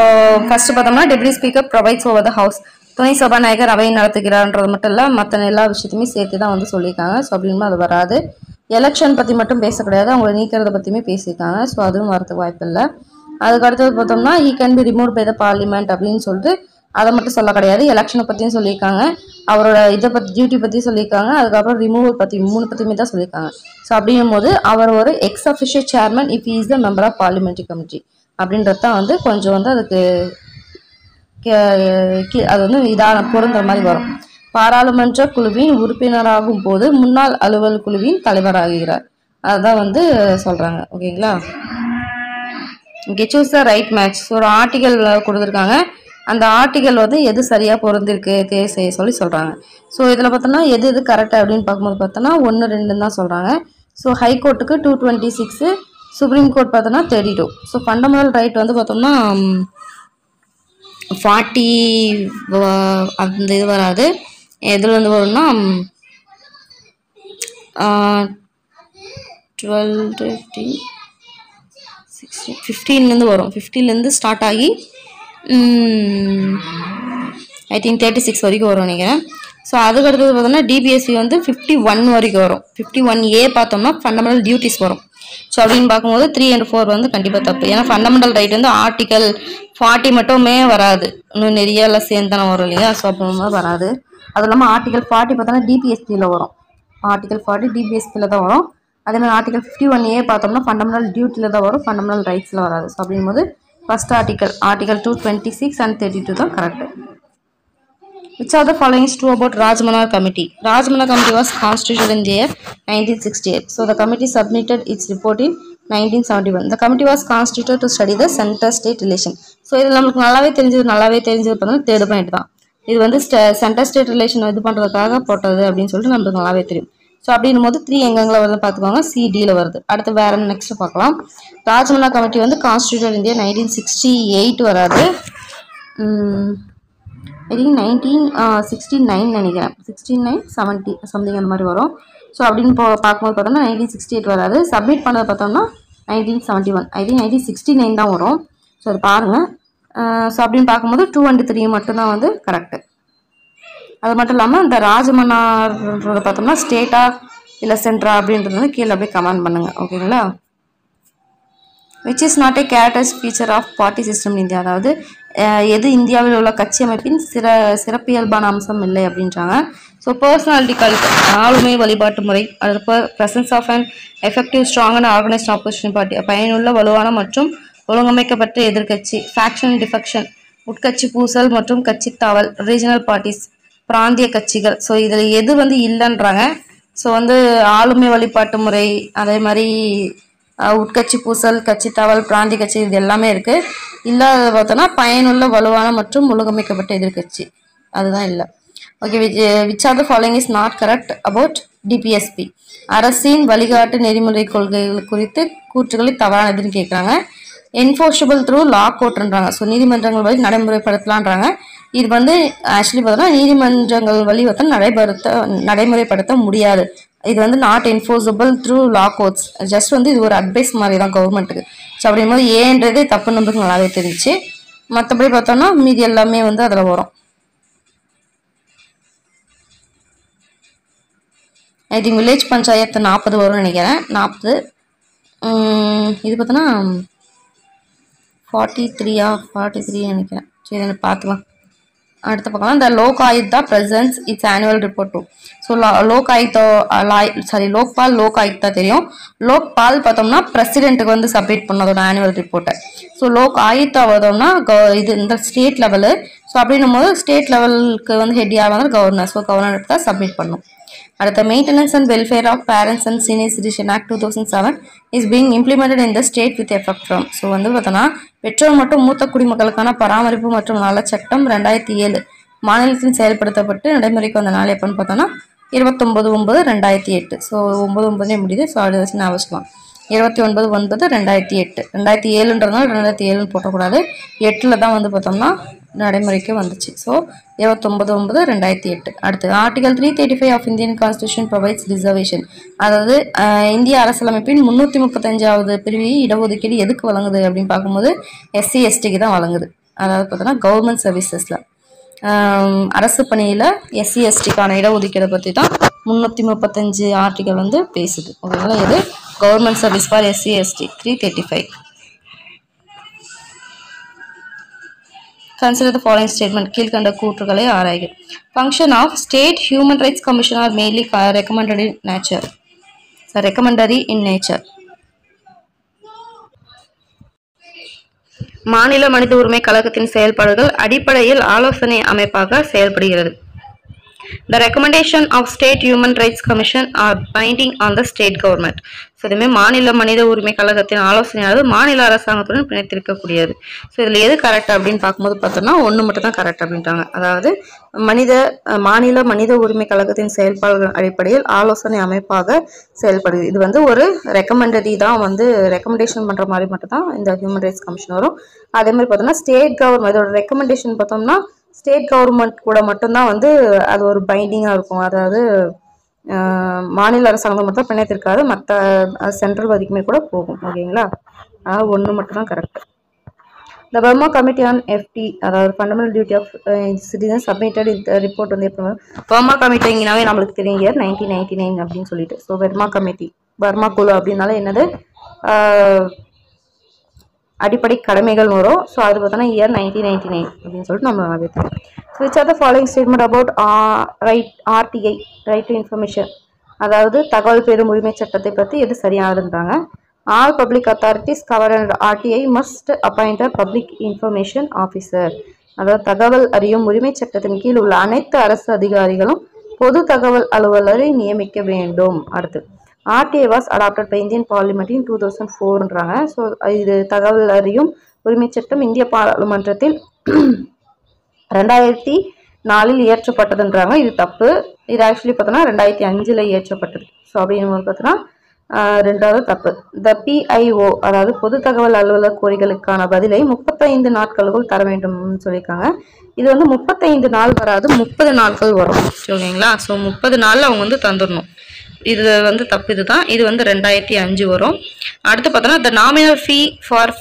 ஃபர்ஸ்ட் பார்த்தோம்னா deputy speaker provides over the house. துணை சபாநாயகர் அவையை நடத்துகிறார்ன்றது மட்டும் இல்லை, மற்ற எல்லா விஷயத்தையுமே சேர்த்து தான் வந்து சொல்லியிருக்காங்க. ஸோ அப்படின்னு அது வராது. எலெக்ஷன் பற்றி மட்டும் பேச கிடையாது, அவங்களை நீக்கிறத பற்றியுமே பேசியிருக்காங்க. ஸோ அதுவும் வரதுக்கு வாய்ப்பு இல்லை. அதுக்கு அடுத்தது பார்த்தோம்னா he can be remove by the parliament அப்படின்னு சொல்லிட்டு அதை மட்டும் சொல்ல கிடையாது, எலெக்ஷனை பற்றியும் சொல்லியிருக்காங்க, அவரோட இதை பற்றி டியூட்டி பற்றி சொல்லியிருக்காங்க, அதுக்கப்புறம் ரிமூவல் பற்றி 3 பற்றியுமே தான் சொல்லியிருக்காங்க. ஸோ அப்படிங்கும் போது அவர் ஒரு ex official chairman if is the member of parliamentary committee அப்படின்றது தான் வந்து கொஞ்சம் வந்து அதுக்கு அது வந்து இதான பொருந்துற மாதிரி வரும். பாராளுமன்ற குழுவின் உறுப்பினராகும் போது முன்னாள் அலுவல் குழுவின் தலைவராகிறார். அதுதான் வந்து சொல்றாங்க. ஓகேங்களா? இங்கே சூஸ் த ரைட் மேட்ச். ஒரு ஆர்டிகல் கொடுத்துருக்காங்க, அந்த ஆர்டிகல் வந்து எது சரியா பொருந்திருக்கு தேர்வு செய்ய சொல்லி சொல்றாங்க. ஸோ இதில் பார்த்தோம்னா எது எது கரெக்ட் அப்படின்னு பார்க்கும்போது பார்த்தோன்னா 1, 2 தான் சொல்றாங்க. ஸோ ஹைகோர்ட்டுக்கு 226, சுப்ரீம் கோர்ட் பார்த்தோன்னா 32. ஸோ ஃபண்டமெண்டல் ரைட் வந்து பார்த்தோம்னா 40 அந்த இது வராது. எதில் வந்து வரும்னா 12, 15, 16, 15லேருந்து வரும். 15லேருந்து ஸ்டார்ட் ஆகி ஐ திங்க் 36 வரைக்கும் வரும் நினைக்கிறேன். ஸோ அதுக்கடுத்தது பார்த்தோம்னா டிபிஎஸ்சி வந்து 51 வரைக்கும் வரும். 51A பார்த்தோம்னா ஃபண்டமெண்டல் டியூட்டிஸ் வரும். ஸோ அப்படின்னு பார்க்கும்போது 3 and 4 வந்து கண்டிப்பாக தப்பு. ஏன்னா ஃபண்டமெண்டல் ரைட் வந்து ஆர்டிகல் 40 மட்டுமே வராது, இன்னும் நிறைய எல்லாம் சேர்ந்து தானே வரும் இல்லையா? ஸோ அப்போ வராது. அது இல்லாமல் ஆர்டிகல் 40 பார்த்தோம்னா டிபிஎஸ்பியில் வரும். ஆர்டிகல் 40 டிபிஎஸ்பியில் தான் வரும். அதே மாதிரி ஆர்டிகல் 51A பார்த்தோம்னா ஃபண்டமெண்டல் டியூட்டியில் தான் வரும், ஃபண்டமெண்டல் ரைட்ஸில் வராது. ஸோ அப்படிங்கும்போது ஃபர்ஸ்ட் ஆர்டிகல் 226 and 32 தான் correct. Which of the following is true about Rajmanar Committee? Rajmanar Committee was constituted in the year 1968. So the committee submitted its report in 1971. The committee was constituted to study the center-state relation. So இது நமக்கு நல்லாவே தெரிஞ்சது பார்த்தோம்னா third point தான். இது வந்து centre state relation இது பண்ணுறதுக்காக போட்டது அப்படின்னு சொல்லிட்டு நமக்கு நல்லாவே தெரியும். ஸோ அப்படின்னும் போது 3 எங்கெங்களை வருது பார்த்துக்கோங்க, CDயில் வருது. அடுத்து வேற நெக்ஸ்ட் பார்க்கலாம். ராஜ்மன்னா கமிட்டி வந்து கான்ஸ்டியூட்டட் இந்தியா 1968 வராது, ஐ திங்க் 1969 நினைக்கிறேன், 69, 70 சம்திங் அந்த மாதிரி வரும். ஸோ அப்படின்னு பார்க்கும்போது பார்த்தோம்னா 1968 வராது. சப்மிட் பண்ணதை பார்த்தோம்னா 1971, ஐ திங்க் 1969 தான் வரும். ஸோ அது பாருங்கள். ஸோ அப்படின்னு பார்க்கும்போது 2 and 3 மட்டும்தான் வந்து கரெக்டு. அது மட்டும் இல்லாமல் இந்த ராஜமன்னார்ன்றதை பார்த்தோம்னா ஸ்டேட்டா இல்லை சென்ட்ரா அப்படின்றது வந்து கீழே அப்படியே கமெண்ட் பண்ணுங்கள். ஓகேங்களா? Which is not a characters feature of party system in India. அதாவது எது இந்தியாவில் உள்ள கட்சி அமைப்பின் சிறப்பியல்பான அம்சம் இல்லை அப்படின்றாங்க. ஸோ பர்சனாலிட்டி கல்ட், ஆளுமை வழிபாட்டு முறை, அது presence of and effective strong and organised opposition party, பயனுள்ள வலுவான மற்றும் ஒழுங்கமைக்கப்பட்ட எதிர்கட்சி, ஃபேக்ஷன் டிஃபெக்ஷன், உட்கட்சி பூசல் மற்றும் கட்சி தாவல், ரீஜனல் பார்ட்டிஸ், பிராந்திய கட்சிகள். ஸோ இதில் எது வந்து இல்லைன்றாங்க. ஸோ வந்து ஆளுமை வழிபாட்டு முறை, அதே மாதிரி உட்கட்சி பூசல், கட்சி தாவல், பிராந்திய கட்சி, இது எல்லாமே இருக்கு. இல்லாத பார்த்தோன்னா பயனுள்ள வலுவான மற்றும் ஒழுங்கமைக்கப்பட்ட எதிர்கட்சி, அதுதான் இல்லை. Okay, which are the following is not correct about DPSP. அரசின் வழிகாட்டு நெறிமுறை கொள்கைகள் குறித்து கூற்றுகளை தவறானதுன்னு கேட்குறாங்க. என்ஃபோர்ஸபிள் த்ரூ லா கோர்ட்ன்றாங்க. ஸோ நீதிமன்றங்கள் வழி நடைமுறைப்படுத்தலான்றாங்க. இது வந்து ஆக்சுவலி பார்த்தோன்னா நீதிமன்றங்கள் வழி வந்து நடைமுறைப்படுத்த முடியாது. இது வந்து not enforceable through law courts. Just வந்து இது ஒரு அட்வைஸ் மாதிரி தான் கவர்மெண்ட்டுக்கு. ஸோ அப்படிங்கும்போது ஏன்றதே தப்பு நம்மளுக்கு நல்லாவே தெரிஞ்சு. மற்றபடி பார்த்தோம்னா மீதி எல்லாமே வந்து அதில் வரும். ஐ திங்க் வில்லேஜ் பஞ்சாயத்து 40 வரும்னு நினைக்கிறேன், 40. இது பார்த்தோன்னா 43 நினைக்கிறேன். சரி, எனக்கு பார்த்துக்கலாம். அடுத்து பார்க்கலாம். இந்த Lok Ayukta presents its annual report to. So Lokpal Lok Ayukta தெரியும். லோக்பால் பார்த்தோம்னா பிரசிடென்ட்டுக்கு வந்து சப்மிட் பண்ணதோட ஆனுவல் ரிப்போர்ட்டை. ஸோ லோக் ஆயுக்தா பார்த்தோம்னா இது இந்த ஸ்டேட் லெவலு. ஸோ அப்படின்னும் போது ஸ்டேட் லெவலுக்கு வந்து ஹெட் யார் வந்து கவர்னர். ஸோ கவர்னர் தான் சப்மிட் பண்ணும். அடுத்த maintenance and welfare of parents and senior citizen act 2007 is being implemented in the state with effect from. So வந்து பார்த்தோன்னா பெற்றோர் மற்றும் மூத்த குடிமக்களுக்கான பராமரிப்பு மற்றும் நல சட்டம் 2007 மாநிலத்தில் செயல்படுத்தப்பட்டு நடைமுறைக்கு வந்த நாள் எப்போன்னு பார்த்தோன்னா 29/9/2008. ஸோ 9/9 முடியுது. ஸோ அது வச்சு நான் வச்சுக்கலாம். 29/9/2008. 2007ன்றதுனால 2007 போட்டக்கூடாது, 8 தான் வந்து பார்த்தோம்னா நடைமுறைக்கு வந்துச்சு. ஸோ 29/9/2008. அடுத்து article 335 of Indian constitution provides reservation. அதாவது இந்திய அரசியலமைப்பின் 335வது பிரிவு இடஒதுக்கீடு எதுக்கு வழங்குது அப்படின்னு பார்க்கும்போது SC STக்கு தான் வழங்குது. அதாவது பார்த்தோன்னா கவர்மெண்ட் சர்வீசஸில் அரசு பணியில் SC STக்கான இடஒதுக்கீடை பற்றி தான் 335 ஆர்டிகல் வந்து பேசுது. ஓகேங்களா? இது government service for SC ST 335. Consider the following statement. கீழ்கண்ட கூற்றுகளை ஆராய்க. Function of State Human Rights Commission are mainly recommended in nature. So, recommendatory in nature. மாநில மனித உரிமை கழகத்தின் செயல்பாடுகள் அடிப்படையில் ஆலோசனை அமைப்பாக செயல்படுகிறது. The recommendation of State Human Rights Commission are binding on the state government. So இதுமே மாநில மனித உரிமை கழகத்தின் ஆலோசனையானது மாநில அரசாங்கத்துடன் பிணைத்திருக்கக்கூடியது. ஸோ இதில் எது கரெக்ட் அப்படின்னு பார்க்கும்போது பார்த்தோம்னா ஒன்று மட்டும் தான் கரெக்ட் அப்படின்ட்டாங்க. அதாவது மாநில மனித உரிமை கழகத்தின் செயல்பாடுகள் அடிப்படையில் ஆலோசனை அமைப்பாக செயல்படுது. இது வந்து ஒரு ரெக்கமெண்டரி தான், வந்து ரெக்கமெண்டேஷன் பண்ணுற மாதிரி மட்டும் தான் இந்த ஹியூமன் ரைட்ஸ் கமிஷன் வரும். அதே மாதிரி பார்த்தோம்னா ஸ்டேட் கவர்மெண்ட் இதோட ரெக்கமெண்டேஷன் பார்த்தோம்னா ஸ்டேட் கவர்மெண்ட் கூட மட்டும்தான் வந்து அது ஒரு பைண்டிங்காக இருக்கும். அதாவது மாநில அரசாங்கம் மட்டும் பிணைத்திருக்காது, மற்ற சென்ட்ரல் வரைக்குமே கூட போகும். ஓகேங்களா, அதாவது ஒன்று மட்டும் தான் correct. The Burma Committee on FT, அதாவது fundamental duty of citizen submitted இந்த ரிப்போர்ட் வந்து எப்போ பர்மா கமிட்டிங்கனாவே நம்மளுக்கு தெரியும் இயர் 1999 அப்படின்னு சொல்லிட்டு. ஸோ பர்மா குழு அப்படின்னால என்னது அடிப்படை கடமைகள் வரும். ஸோ அது பார்த்தோன்னா இயர் 1999 அப்படின்னு சொல்லிட்டு நம்ம தெரியும். Which are the following statement about RTI, right to information, அதாவது தகவல் பெறும் உரிமை சட்டத்தை பற்றி எது சரியானதுன்றாங்க. All public authorities covered under RTI must appoint a public information officer. அதாவது தகவல் அறியும் உரிமை சட்டத்தின் கீழ் உள்ள அனைத்து அரசு அதிகாரிகளும் பொது தகவல் அலுவலரை நியமிக்க வேண்டும். அடுத்து RTI was adopted by Indian Parliament in 2004ன்றாங்க. ஸோ இது தகவல் அறியும் உரிமை சட்டம் இந்திய பாராளுமன்றத்தில் 2004 இயற்றப்பட்டதுன்றாங்க. இது தப்பு. இது ஆக்சுவலி பார்த்தோன்னா 2005 இயற்றப்பட்டது. ஸோ அப்படின்னு பார்த்தோன்னா ரெண்டாவது தப்பு. த PIO, அதாவது பொது தகவல் அலுவலர் கோரிக்கைகளுக்கான பதிலை 35 நாட்களுக்குள் தர வேண்டும்னு சொல்லியிருக்காங்க. இது வந்து 35 நாள் வராது, 30 நாட்கள் வரும். ஓகேங்களா, ஸோ 30 நாளில் அவங்க வந்து தந்துடணும். இது வந்து தப்பு. இதுதான், இது வந்து 2005 வரும். அடுத்து பார்த்தோன்னா the nominal fee for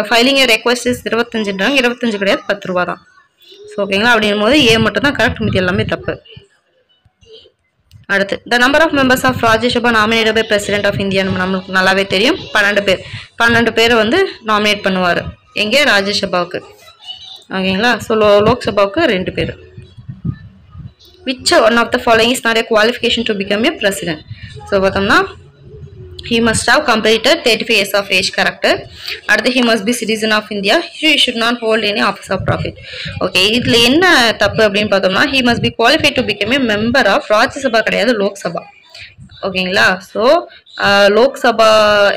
filing request is 25ன்றாங்க. 25 கிடையாது, 10 ரூபா தான். ஸோ ஓகேங்களா, அப்படிங்கும் போது ஏ மட்டும் தான் கரெக்ட், மீதி எல்லாமே தப்பு. அடுத்து the number of members of Rajya Sabha nominated by president of India நம்மளுக்கு நல்லாவே தெரியும். 12 பேரை வந்து நாமினேட் பண்ணுவார். எங்கே? ராஜ்யசபாவுக்கு. ஓகேங்களா, ஸோ லோக்சபாவுக்கு 2 பேர். Which one of the following is not a qualification to become a president? So பார்த்தோம்னா he must have completed 35 years of age, correct. அடுத்து he must be citizen of India. He should not hold any office of profit. Okay, இதில் என்ன தப்பு அப்படின்னு பார்த்தோம்னா he must be qualified to become a member of Rajya Sabha கிடையாது, லோக்சபா. ஓகேங்களா, so Lok Sabha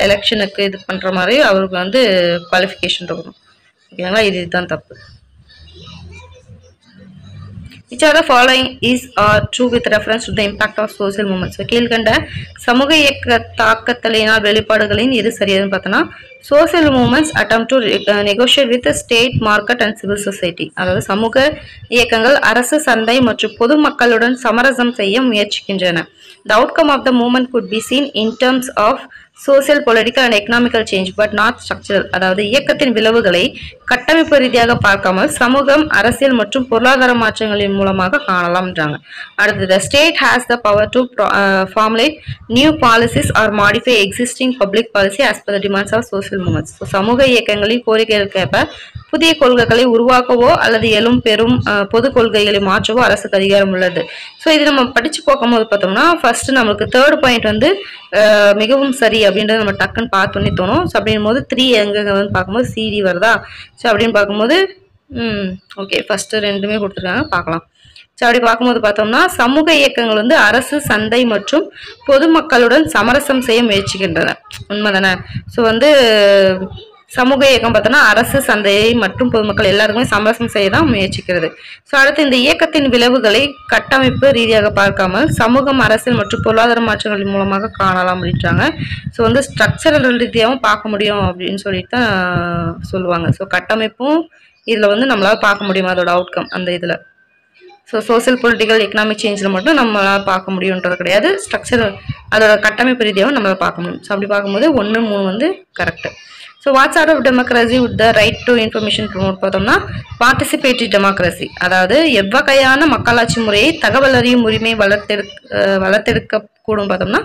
எலெக்ஷனுக்கு இது பண்ணுற மாதிரி அவருக்கு வந்து குவாலிஃபிகேஷன் இருக்கணும். ஓகேங்களா, இதுதான் தப்பு. Which are the following is true with reference to the impact of social movements? So கீழ்கண்ட சமூக இயக்க தாக்கத்தலினால் வெளிப்பாடுகளின் எது சரியாதுன்னு பார்த்தோன்னா social movements attempt to negotiate with the state, market and civil society. அதாவது சமூக இயக்கங்கள் அரசு, சந்தை மற்றும் பொதுமக்களுடன் சமரசம் செய்ய முயற்சிக்கின்றன. The outcome of the movement could be seen in terms of social, political and economical change but not structural. அதாவது இயக்கத்தின் விளைவுகளை கட்டமைப்பு ரீதியாக பார்க்காமல் சமூகம், அரசியல் மற்றும் பொருளாதார மாற்றங்களின் மூலமாக காணலாம்ன்றாங்க. அடுத்து the state has the power to formulate new policies or modify existing public policy as per the demands of social movements. So சமூக இயக்கங்களின் கோரிக்கைகளுக்கேற்ப புதிய கொள்கைகளை உருவாக்கவோ அல்லது எழும் பெரும் பொது கொள்கைகளை மாற்றவோ அரசுக்கு அதிகாரம் உள்ளது. ஸோ இது நம்ம படிச்சு பார்க்கும்போது பார்த்தோம்னா ஃபர்ஸ்ட் நம்மளுக்கு 3rd பாயிண்ட் வந்து மிகவும் சரி அப்படின்றத நம்ம டக்குன்னு பார்த்தோன்னே தோணும். ஸோ அப்படின் போது 3 எங்க வந்து பார்க்கும்போது CD வருதா. ஸோ அப்படின்னு பார்க்கும்போது ஓகே, ஃபர்ஸ்ட் 2மே கொடுத்துருக்காங்க, பார்க்கலாம். ஸோ அப்படி பார்க்கும்போது பார்த்தோம்னா சமூக இயக்கங்கள் வந்து அரசு, சந்தை மற்றும் பொதுமக்களுடன் சமரசம் செய்ய முயற்சிக்கின்றன. உண்மைதானே? ஸோ வந்து சமூக இயக்கம் பார்த்தோன்னா அரசு, சந்தை மற்றும் பொதுமக்கள் எல்லாருக்குமே சமரசம் செய்ய தான் முயற்சிக்கிறது. ஸோ அடுத்து இந்த இயக்கத்தின் விளைவுகளை கட்டமைப்பு ரீதியாக பார்க்காமல் சமூகம், அரசியல் மற்றும் பொருளாதார மாற்றங்களின் மூலமாக காணலாம் அப்படின்றாங்க. ஸோ வந்து ஸ்ட்ரக்சரல் ரீதியாகவும் பார்க்க முடியும் அப்படின்னு சொல்லிட்டு தான் சொல்லுவாங்க. ஸோ கட்டமைப்பும் இதில் வந்து நம்மளால் பார்க்க முடியும் அதோட அவுட்கம் அந்த இதில். ஸோ சோசியல், பொலிட்டிக்கல், எக்கனாமிக் சேஞ்சில் மட்டும் நம்மளால் பார்க்க முடியுன்றது கிடையாது, ஸ்ட்ரக்சர் அதோட கட்டமைப்பு ரீதியாகவும் நம்மளால் பார்க்க முடியும். ஸோ அப்படி பார்க்கும்போது 1, 3 வந்து correct. So what's art of democracy with the right to information promote பார்த்தோம்னா பார்ட்டிசிபேட்டிவ் டெமோக்ரஸி, அதாவது எவ்வகையான மக்களாட்சி முறையை தகவல் அறியும் உரிமை வளர்த்தெடுக்க கூடும் பார்த்தோம்னா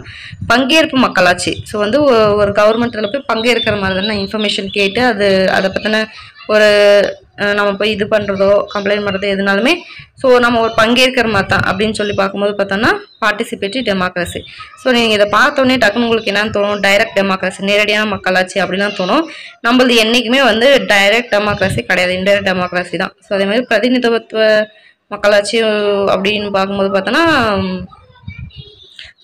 பங்கேற்பு மக்களாட்சி. ஸோ வந்து ஒரு கவர்மெண்ட்டில் போய் பங்கேற்கிற மாதிரி தானே இன்ஃபர்மேஷன் கேட்டு அதை பற்றின ஒரு நம்ம போய் இது பண்ணுறதோ கம்ப்ளைண்ட் பண்ணுறதோ எதுனாலுமே ஸோ நம்ம ஒரு பங்கேற்கிற மாதிரி தான் அப்படின்னு சொல்லி பார்க்கும்போது பார்த்தோம்னா பார்ட்டிசிபேட்டிவ் டெமோக்ரஸி. ஸோ நீங்கள் இதை பார்த்தோன்னே டக்குன்னு உங்களுக்கு என்னன்னு தோணும், டைரக்ட் டெமோக்ரஸி, நேரடியான மக்களாட்சி அப்படிலாம் தோணும். நம்மளது என்றைக்குமே வந்து டைரக்ட் டெமோக்ரஸி கிடையாது, இன்டைரக்ட் டெமோக்ரஸி தான். ஸோ அதே மாதிரி பிரதிநிதித்துவ மக்களாட்சி அப்படின்னு பார்க்கும்போது பார்த்தோன்னா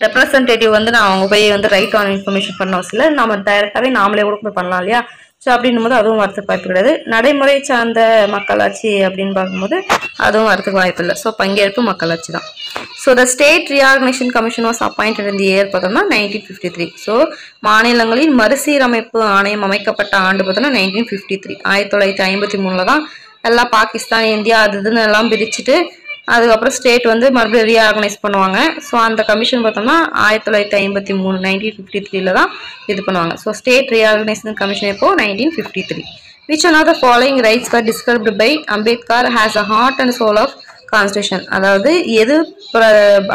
ரெப்ரசன்டேட்டிவ் வந்து நான் அவங்க போய் வந்து ரைட் ஆன் இன்ஃபர்மேஷன் பண்ண அவசியம் இல்லை, நம்ம டைரெக்டாகவே நாமளே கூட போய் பண்ணலாம் இல்லையா. ஸோ அப்படின்னும் போது அதுவும் வரதுக்கு வாய்ப்பு கிடையாது. நடைமுறை சார்ந்த மக்களாட்சி அப்படின்னு பார்க்கும்போது அதுவும் வரதுக்கு வாய்ப்பு இல்லை. ஸோ பங்கேற்பு மக்களாட்சி தான். So the state reorganisation commission was appointed in the year பார்த்தோம்னா 1953. ஸோ மாநிலங்களின் மறுசீரமைப்பு ஆணையம் அமைக்கப்பட்ட ஆண்டு பார்த்தோம்னா 1953. 1953 தான் எல்லாம் பாகிஸ்தான் இந்தியா அது இதுன்னு எல்லாம் பிரிச்சுட்டு அதுக்கப்புறம் ஸ்டேட் வந்து மறுபடியும் ரீஆர்கனைஸ் பண்ணுவாங்க. ஸோ அந்த கமிஷன் பார்த்தோம்னா 1953 1953 தான் இது பண்ணுவாங்க. ஸோ ஸ்டேட் ரீஆர்கனைசேஷன் கமிஷன் எப்போ 1953. Which one of the following rights were described by Ambedkar has a heart and soul of constitution? அதாவது எது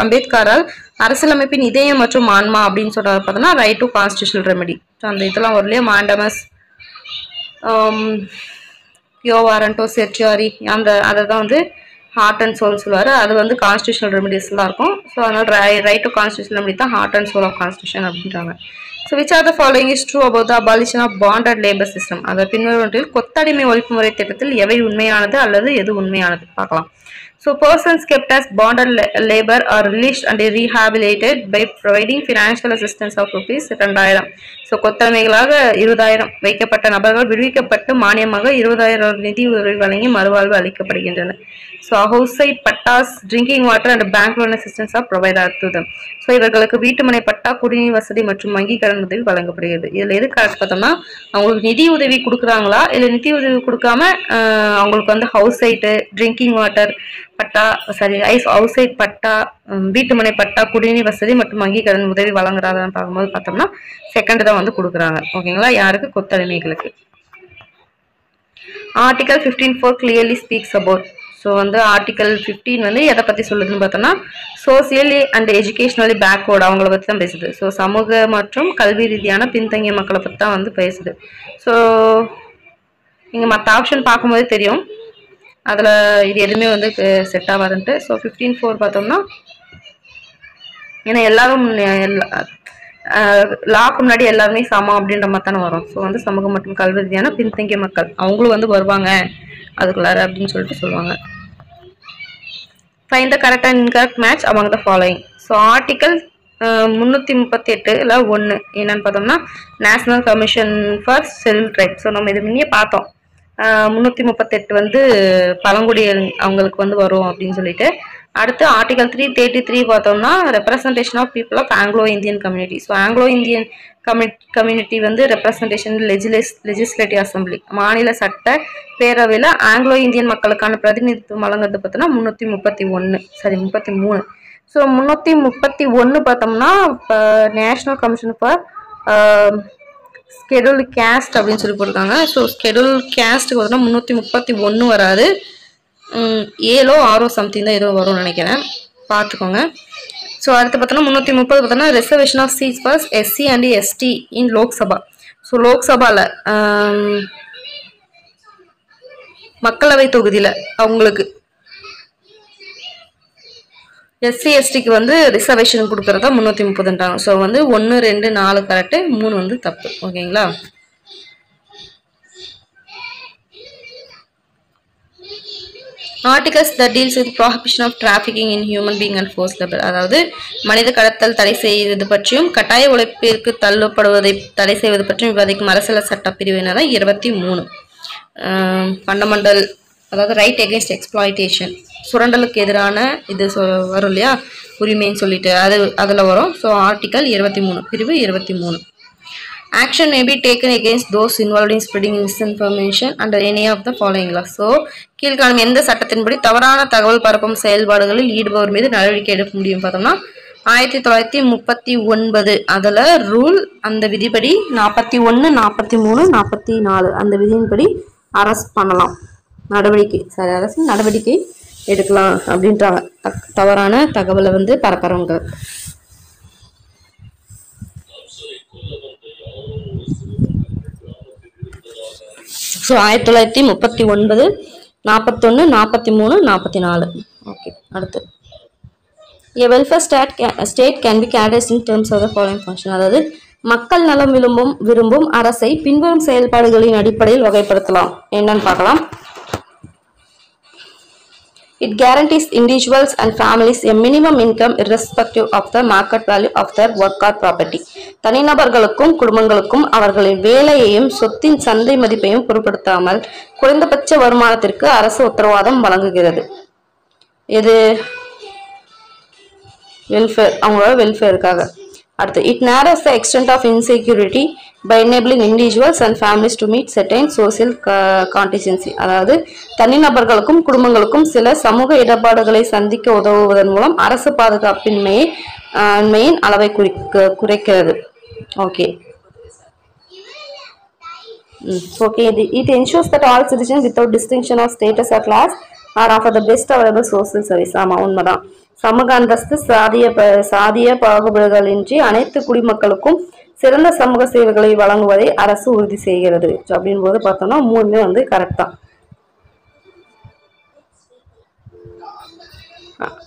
அம்பேத்கரால் அரசியலமைப்பின் இதயம் மற்றும் ஆன்மா அப்படின்னு சொல்றது பார்த்தோம்னா right to constitutional remedy. So அந்த இதெல்லாம் ஒரு இல்லையா மாண்டமஸ் யோ வாரண்டோ செர்ச்சியாரி அதை தான் வந்து ஹார்ட் அண்ட் சோல் சொல்லுவார். அது வந்து கான்ஸ்டியூஷனல் ரெமிடிஸ்லாம் இருக்கும். ஸோ அதனால் ரைட் டு கான்ஸ்டியூஷனல் ரெமெடி தான் heart and soul of constitution அப்படின்றாங்க. So which are the following is true about the abolition of bonded labour system? அதை பின்வருவற்றில் கொத்தடிமை ஒழிப்பு முறை திட்டத்தில் எவை உண்மையானது அல்லது எது உண்மையானது பார்க்கலாம். So persons kept as bonded labor are released and rehabilitated by providing financial assistance of ₹2000. So கொத்தடிமைகளாக 20,000 வைக்கப்பட்ட நபர்கள் விடுவிக்கப்பட்டு மானியமாக 20,000 நிதி உதவி வழங்கி மறுவாழ்வு அளிக்கப்படுகின்றனர். So house site pattas, drinking water and bank loan assistance are provided to them. So இவர்களுக்கு வீட்டுமனை பட்டா, குடிநீர் வசதி மற்றும் வங்கி கடன் உதவி வழங்கப்படுகிறது. இதில் எது கரெக்ட் பார்த்தோம்னா அவங்களுக்கு நிதி உதவி கொடுக்குறாங்களா இல்லை நிதி உதவி கொடுக்காம அவங்களுக்கு வந்து ஹவுஸ் சைட்டு, ட்ரிங்கிங் வாட்டர் பட்டா, ஹவுஸ் சைட் பட்டா, வீட்டுமனை பட்டா, குடிநீர் வசதி மற்றும் வங்கி கடன் உதவி வழங்குறாங்கன்னு பார்க்கும்போது பார்த்தோம்னா செகண்ட் தான் வந்து கொடுக்குறாங்க. ஓகேங்களா, யாருக்கு? கொத்தடிமைகளுக்கு. Article 15(4) clearly speaks about. So வந்து ஆர்டிகல் 15 வந்து எதை பற்றி சொல்லுதுன்னு பார்த்தோம்னா சோசியலி அண்ட் எஜுகேஷ்னலி பேக்வேர்டு அவங்கள பற்றி தான் பேசுது. ஸோ சமூக மற்றும் கல்வி ரீதியான பின்தங்கிய மக்களை பற்றி தான் வந்து பேசுது. ஸோ நீங்கள் மற்ற ஆப்ஷன் பார்க்கும்போதே தெரியும் அதில் இது எதுவுமே வந்து செட் ஆகாதுன்ட்டு. ஸோ 15(4) பார்த்தோம்னா ஏன்னா எல்லாரும் லாக்கு முன்னாடி எல்லாருமே சமம் அப்படின்ற மாதிரி தானே வரும். ஸோ வந்து சமூகம் மற்றும் கல்வி ரீதியான பின்தங்கிய மக்கள் அவங்களும் வந்து வருவாங்க அதுக்குள்ளார அப்படின்னு சொல்லிட்டு சொல்லுவாங்க. Find the correct and incorrect match among the following. So article 338 1 என்னன்னு பார்த்தோம்னா national commission for scheduled tribe. So நம்ம இது முன்னே பார்த்தோம் 338 வந்து பழங்குடிகள் அவங்களுக்கு வந்து வரும் அப்படின்னு சொல்லிட்டு. அடுத்து ஆர்டிகல் 333 பார்த்தோம்னா representation of people of Anglo Indian community. So Anglo Indian community வந்து ரெப்ரசன்டேஷன் லெஜிஸ்லேட்டிவ் அசம்பிளி மாநில சட்ட பேரவையில் ஆங்கிலோ இந்தியன் மக்களுக்கான பிரதிநிதித்துவம் வழங்குறது பார்த்தோம்னா 33. ஸோ 331 பார்த்தோம்னா national commission for schedule caste அப்படின்னு சொல்லி போட்டிருக்காங்க. ஸோ ஸ்கெடியூல் கேஸ்ட்டுக்கு பார்த்தோம்னா 331 வராது, 7 6 சம்திங் தான் ஏதோ வரும்னு நினைக்கிறேன், பார்த்துக்கோங்க. ஸோ அடுத்து பார்த்தோன்னா 330 பார்த்தோன்னா reservation of seats for SC and ST in Lok Sabha. So லோக்சபாவில் மக்களவை தொகுதியில் அவங்களுக்கு SC STக்கு வந்து ரிசர்வேஷன் கொடுக்குறதா 330ன்றாங்க. ஸோ வந்து 1 2 4 கரெக்டு, 3 வந்து தப்பு. ஓகேங்களா. Articles that deals with prohibition of trafficking in human being and forced labor. அதாவது மனித கடத்தல் தடை செய்வது பற்றியும் கட்டாய உழைப்பிற்கு தள்ளப்படுவதை தடை செய்வது பற்றியும் விவாதிக்கும் அரசியல் சட்ட பிரிவினர் 23. ஃபண்டமெண்டல் அதாவது ரைட் எகென்ஸ்ட் எக்ஸ்ப்ளாய்டேஷன், சுரண்டலுக்கு எதிரான இது வரும் இல்லையா உரிமைன்னு சொல்லிட்டு அதில் வரும். ஸோ ஆர்டிகல் 23 பிரிவு 23. Action may be taken against those involved in spreading misinformation under any of the following laws. So கீழ்காணும் எந்த சட்டத்தின்படி தவறான தகவல் பரப்பும் செயல்பாடுகளில் ஈடுபவர் மீது நடவடிக்கை எடுக்க முடியும் பார்த்தோம்னா 1939 அதில் ரூல் அந்த விதிப்படி 41 43 44 அந்த விதியின்படி அரெஸ்ட் பண்ணலாம், அரசு நடவடிக்கை எடுக்கலாம் அப்படின்றாங்க தவறான தகவலை வந்து பரப்புறவங்க. ஸோ 1939, 41, 43, 44. ஓகே, அடுத்து A welfare state can be categorized in terms of the following function. அதாவது மக்கள் நலம் விரும்பும் அரசை பின்வரும் செயல்பாடுகளின் அடிப்படையில் வகைப்படுத்தலாம். என்னன்னு பார்க்கலாம். It guarantees individuals and families a minimum income irrespective of the market value of their work or property. தனிநபர்களுக்கும் குடும்பங்களுக்கும் அவர்களின் வேலையையும் சொத்தின் சந்தை மதிப்பையும் பொருட்படுத்தாமல் குறைந்தபட்ச வருமானத்திற்கு அரசு உத்தரவாதம் வழங்குகிறது. இது வெல்ஃபேர், அவங்களோட வெல்ஃபேருக்காக. அடுத்து it narrows the extent of insecurity by enabling individuals and families to meet certain social contingency. அதாவது தனிநபர்களுக்கும் குடும்பங்களுக்கும் சில சமூக இடர்பாடுகளை சந்திக்க உதவுவதன் மூலம் அரசு பாதுகாப்பின்மையின் அளவை குறைக்கிறது. Okay okay it ensures that all citizens without distinction of status or class are offered the best available social service. ஆமா, உண்மைதான். சமூக அந்தஸ்து சாதிய பாகுபாடுகளின்றி அனைத்து குடிமக்களுக்கும் சிறந்த சமூக சேவைகளை வழங்குவதை அரசு உறுதி செய்கிறது. அப்படின் போது பார்த்தோம்னா மூணுமே வந்து கரெக்ட் தான்.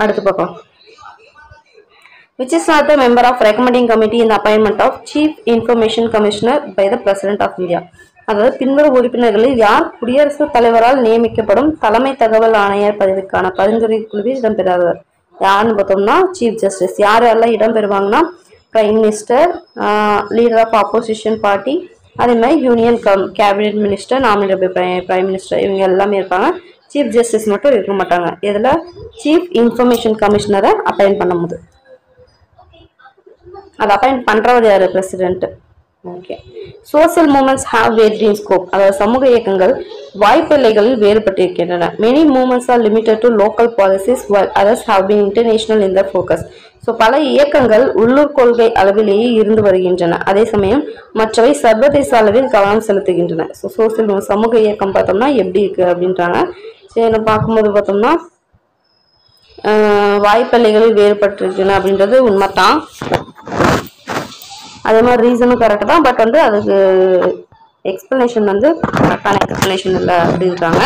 அடுத்து பார்ப்போம். Which is not the member of recommending committee in the appointment of Chief Information Commissioner by the President of India. அதாவது பின்வரும் உறுப்பினர்களில் யார் குடியரசுத் தலைவரால் நியமிக்கப்படும் தலைமை தகவல் ஆணையர் பதவிக்கான பரிந்துரை குழுவில் இடம்பெறாதவர் யாருன்னு பார்த்தோம்னா சீஃப் ஜஸ்டிஸ். யாரெல்லாம் இடம்பெறுவாங்கன்னா prime minister, leader of opposition party, அதே மாதிரி union cabinet minister, nominate prime minister, இவங்க எல்லாமே இருப்பாங்க. சீஃப் ஜஸ்டிஸ் மட்டும் இருக்க மாட்டாங்க. இதில் சீஃப் இன்ஃபர்மேஷன் கமிஷனரை அப்பாயிண்ட் பண்ணும்போது அதை அப்பாயிண்ட் பண்ணுறவர் யார்? President. Okay. Social movements have varied scope. அதாவது சமூக இயக்கங்கள் வாய்ப்பெல்லைகளில் வேறுபட்டிருக்கின்றன. Many movements are limited to local policies while others have been international in their focus. So பல இயக்கங்கள் உள்ளூர் கொள்கை அளவிலேயே இருந்து வருகின்றன. அதே சமயம் மற்றவை சர்வதேச அளவில் கவனம் செலுத்துகின்றன. ஸோ சோசியல் சமூக இயக்கம் பார்த்தோம்னா எப்படி இருக்கு அப்படின்றாங்க. சரி, பார்க்கும்போது பார்த்தோம்னா வாய்ப்பெல்லைகளில் வேறுபட்டிருக்குன்னு அப்படின்றது உண்மைதான். அதே மாதிரி ரீசனும் கரெக்ட் தான். பட் வந்து அதுக்கு எக்ஸ்பிளனேஷன் வந்து கரெக்டான எக்ஸ்பிளனேஷன் இல்லை அப்படின்றாங்க.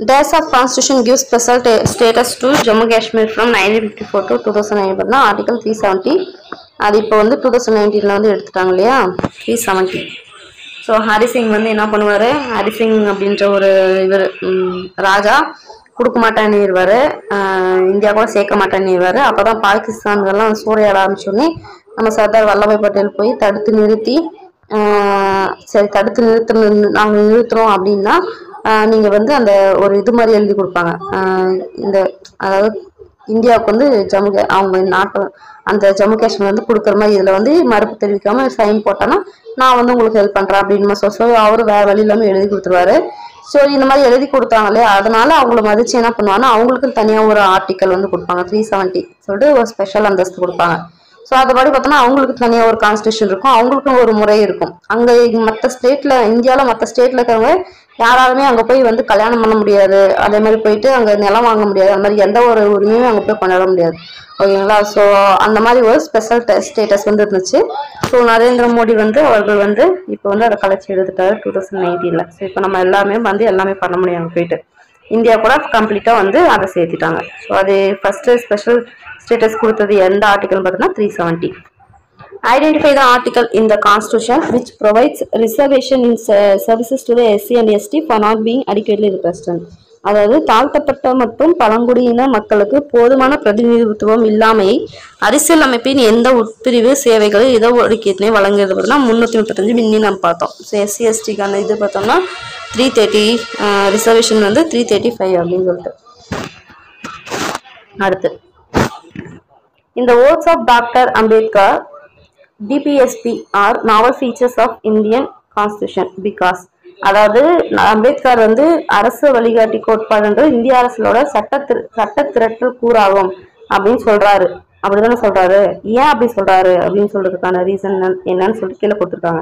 Dash of Constitution gives special status to Jammu Kashmir from 1954 to 2009. Article 370. அது இப்போ வந்து 2019 வந்து எடுத்துட்டாங்க இல்லையா, 370. ஸோ ஹரிசிங் வந்து என்ன பண்ணுவார்? ஹரிசிங் அப்படின்ற ஒரு இவர் ராஜா கொடுக்க மாட்டேன்னுவார், இந்தியா கூட சேர்க்க மாட்டேன்னுவார். அப்போ தான் பாகிஸ்தான்கள்லாம் சூறையாட ஆரம்பிச்சோடனே நம்ம சர்தார் வல்லபாய் பட்டேல் போய் தடுத்து நிறுத்தி, சரி தடுத்து நாங்கள் நிறுத்துறோம் அப்படின்னா நீங்கள் வந்து அந்த ஒரு இது மாதிரி எழுதி கொடுப்பாங்க. இந்த அதாவது இந்தியாவுக்கு வந்து அவங்க நாட்டு அந்த ஜம்மு காஷ்மீர் வந்து கொடுக்குற மாதிரி இதில் வந்து மறுப்பு தெரிவிக்காம சைன் போட்டோன்னா நான் வந்து உங்களுக்கு ஹெல்ப் பண்ணுறேன் அப்படின்னு சொல்லி அவரு வேறு வழி இல்லாமல் எழுதி கொடுத்துருவாரு. ஸோ இந்த மாதிரி எழுதி கொடுத்தாங்களே, அதனால அவங்கள மதிச்சு என்ன பண்ணுவாங்கன்னா அவங்களுக்கு தனியாக ஒரு ஆர்டிக்கல் வந்து கொடுப்பாங்க, 370 சொல்லிட்டு ஒரு ஸ்பெஷல் அந்தஸ்து கொடுப்பாங்க. ஸோ அதுபடி பார்த்தோன்னா அவங்களுக்கு தனியாக ஒரு கான்ஸ்டியூஷன் இருக்கும், அவங்களுக்கும் ஒரு முறை இருக்கும். அங்கே மற்ற ஸ்டேட்டில், இந்தியாவில் மற்ற ஸ்டேட்டில் இருக்கிறவங்க யாராலுமே அங்கே போய் வந்து கல்யாணம் பண்ண முடியாது, அதே மாதிரி போயிட்டு அங்கே நிலம் வாங்க முடியாது, அந்த மாதிரி எந்த ஒரு உரிமையும் அங்கே போய் கொண்டாட முடியாது. ஓகேங்களா? ஸோ அந்த மாதிரி ஒரு ஸ்பெஷல் ஸ்டேட்டஸ் வந்து இருந்துச்சு. ஸோ நரேந்திர மோடி வந்து அவர்கள் வந்து இப்போ வந்து அதை கலைச்சி எடுத்துட்டாரு 2019. ஸோ இப்போ நம்ம எல்லாமே வந்து எல்லாமே பண்ண முடியும் அங்கே போயிட்டு. இந்தியா கூட கம்ப்ளீட்டாக வந்து அதை சேர்த்துட்டாங்க. ஸோ அது ஃபஸ்ட்டு ஸ்பெஷல் ஸ்டேட்டஸ் கொடுத்தது எந்த ஆர்டிகல்னு பார்த்தோன்னா 370. Identify the article in the Constitution which provides reservation in services to the SC and ST for not being adequately represented. அதாவது தாழ்த்தப்பட்ட மற்றும் பழங்குடியின மக்களுக்கு போதுமான பிரதிநிதித்துவம் இல்லாமையை அரசியல் அமைப்பின் எந்த உட்பிரிவு சேவைகளை இடஒதுக்கீட்டினை வழங்குறது பார்த்தோம்னா 335 மின்னி நம்ம பார்த்தோம். ஸோ SC STக்கான இது பார்த்தோம்னா 330, ரிசர்வேஷன் வந்து 335 அப்படின்னு சொல்லிட்டு. அடுத்து In the words of Dr. Ambedkar, DPSP are novel features of Indian Constitution because அதாவது அம்பேத்கர் வந்து அரசு வழிகாட்டி கோட்பாடுன்றது இந்திய அரசோட சட்ட திரட்டல் கூறாகும் அப்படின்னு சொல்றாரு. அப்படிதானே சொல்றாரு. ஏன் அப்படி சொல்றாரு அப்படின்னு சொல்றதுக்கான ரீசன் என்னன்னு சொல்லிட்டு கீழே கொடுத்துருக்காங்க.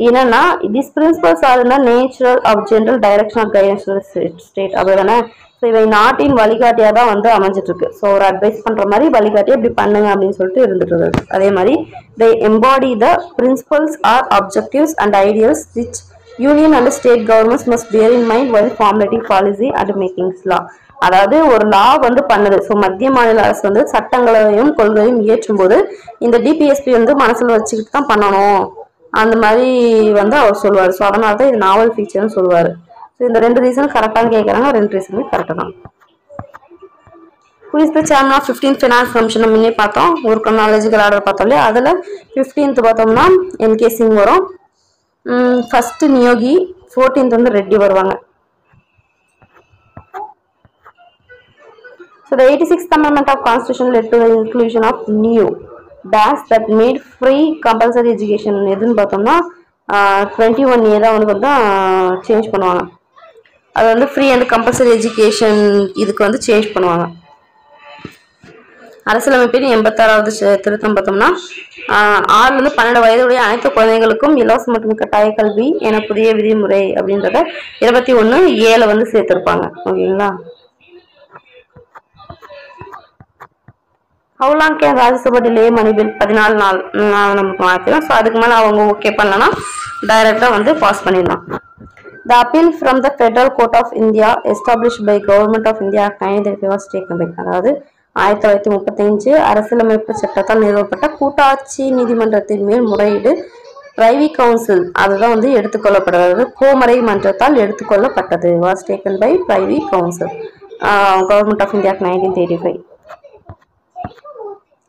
என்னன்னா these principles are the natural of general direction of guidance to the state அப்படிதானே. ஸோ இவை நாட்டின் வழிகாட்டியாக தான் வந்து அமைஞ்சிட்டு இருக்கு. ஸோ ஒரு அட்வைஸ் பண்ற மாதிரி வழிகாட்டி இப்படி பண்ணுங்க அப்படின்னு சொல்லிட்டு இருந்துட்டு இருக்கு. அதே மாதிரி they embody the principles or objectives and ideals which union and state governments must bear in mind while formulating policy and making law. அதாவது ஒரு லா வந்து பண்ணுது. ஸோ மத்திய மாநில அரசு வந்து சட்டங்களையும் கொள்கையும் இயற்றும் போது இந்த டிபிஎஸ்பி வந்து மனசுல வச்சுக்கிட்டு தான் பண்ணணும் அந்த மாதிரி வந்து அவர் சொல்லுவார். ஸோ அதனால தான் இது நாவல் ஃபீச்சர்னு சொல்லுவார். ஸோ இந்த 2 ரீசனும் கரெக்டானு கேட்குறாங்க. 2 ரீசனுமே கரெக்டாக தான். Who is the chairman of 15th Finance Commission? முன்னே பார்த்தோம். ஒரு chronological order பார்த்தோம் இல்லையா, அதில் 15th பார்த்தோம்னா என்கே சிங் வரும். ஃபர்ஸ்ட் நியோகி, 14th வந்து ரெட்டி வருவாங்க. So the 86th Amendment of Constitution led to the inclusion of new dash that made free compulsory education. எதுன்னு பார்த்தோம்னா 21A தான் வந்து சேஞ்ச் பண்ணுவாங்க. அது வந்து ஃப்ரீ அண்ட் கம்பல்சரி எஜுகேஷன் இதுக்கு வந்து சேஞ்ச் பண்ணுவாங்க. அரசியலமைப்பின் 86வது திருத்தம் பார்த்தோம்னா 6 to 12 வயதுடைய அனைத்து குழந்தைகளுக்கும் இலவச மற்றும் கட்டாய கல்வி என புதிய விதிமுறை அப்படின்றத 21A வந்து சேர்த்திருப்பாங்க. ஓகேங்களா. How long can Rajya Sabha delay money bill? 14 நாள் நமக்கு மாற்றலாம். ஸோ அதுக்கு மேலே அவங்க ஓகே பண்ணலன்னா டைரக்டாக வந்து பாஸ் பண்ணிடலாம். The appeal from the Federal Court of India established by Government of India Act 1935 was taken by. அதாவது 1935 அரசியலமைப்பு சட்டத்தால் நிறுவப்பட்ட கூட்டாட்சி நீதிமன்றத்தின் மேல் முறையீடு பிரைவி கவுன்சில் அதுதான் வந்து எடுத்துக்கொள்ளப்படுறது. கோமரை மன்றத்தால் எடுத்துக்கொள்ளப்பட்டது. was taken by privy council Government of India Act 1935.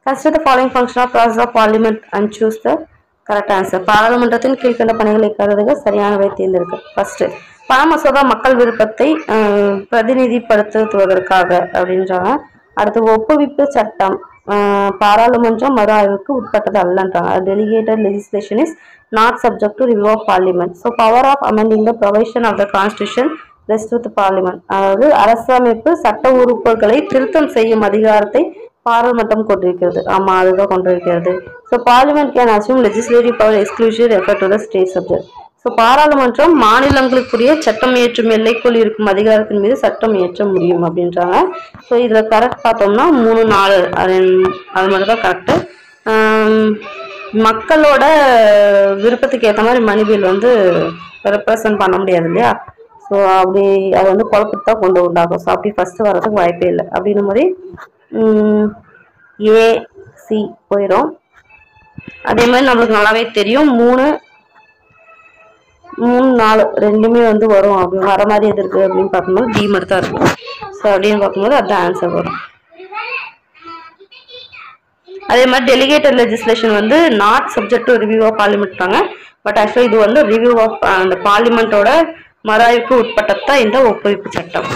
Consider the following function of process of parliament and choose the correct answer. பாராளுமன்றத்தின் கீழ்கண்ட பணிகளை கருதுக சரியானவை தேர்ந்தெடுக்க. ஃபர்ஸ்ட் பண மசோதா மக்கள் விருப்பத்தை பிரதிநிதிப்படுத்துவதற்காக அப்படின்றாங்க. அடுத்து ஒப்புவிப்பு சட்டம் பாராளுமன்றம் மறு ஆய்வுக்கு உட்பட்டது அல்லன்றாங்க. Delegated legislation is not subject to review of parliament. So power of amending the provision of the constitution rest with parliament. அதாவது அரசமைப்பு சட்ட உறுப்புகளை திருத்தம் செய்யும் அதிகாரத்தை பாராளுமன்றம் கொண்டிருக்கிறது. ஆமா, அதுதான் கொண்டிருக்கிறது. So parliament can assume legislative power exclusive refer to the state subject. So பாராளுமன்றம் மாநிலங்களுக்குரிய சட்டம் இயற்றும் எல்லைக்குள் இருக்கும் அதிகாரத்தின் மீது சட்டம் இயற்ற முடியும் அப்படின்றாங்க. ஸோ இதில் கரெக்ட் பார்த்தோம்னா 3, 4 அது மட்டும் தான் கரெக்டு. மக்களோட விருப்பத்துக்கு ஏற்ற மாதிரி மணி பில் வந்து ரெப்ரசன்ட் பண்ண முடியாது இல்லையா. ஸோ அப்படி அது வந்து குழப்பத்தை தான் கொண்டு உண்டாகும். ஸோ அப்படி ஃபர்ஸ்ட் வர்றதுக்கு வாய்ப்பே இல்லை. அப்படின்னும் போது ஏசி போயிடும். அதே மாதிரி நம்மளுக்கு நல்லாவே தெரியும் 3, 4 ரெண்டுமே வந்து வரும். அப்படி வர மாதிரி எது இருக்கு அப்படின்னு பார்க்கும்போது டி மட்டும் தான் இருக்கும். ஸோ அப்படின்னு பார்க்கும்போது அதுதான் ஆன்சர் வரும். அதே மாதிரி டெலிகேட்டட் லெஜிஸ்லேஷன் வந்து not subject to review of பார்லிமெண்ட்றாங்க. பட் ஆக்சுவலி இது வந்து ரிவ்யூ ஆஃப் அந்த பார்லிமெண்ட்டோட மறாய்வுக்கு உட்பட்டதான் இந்த ஒப்புவிப்பு சட்டம்.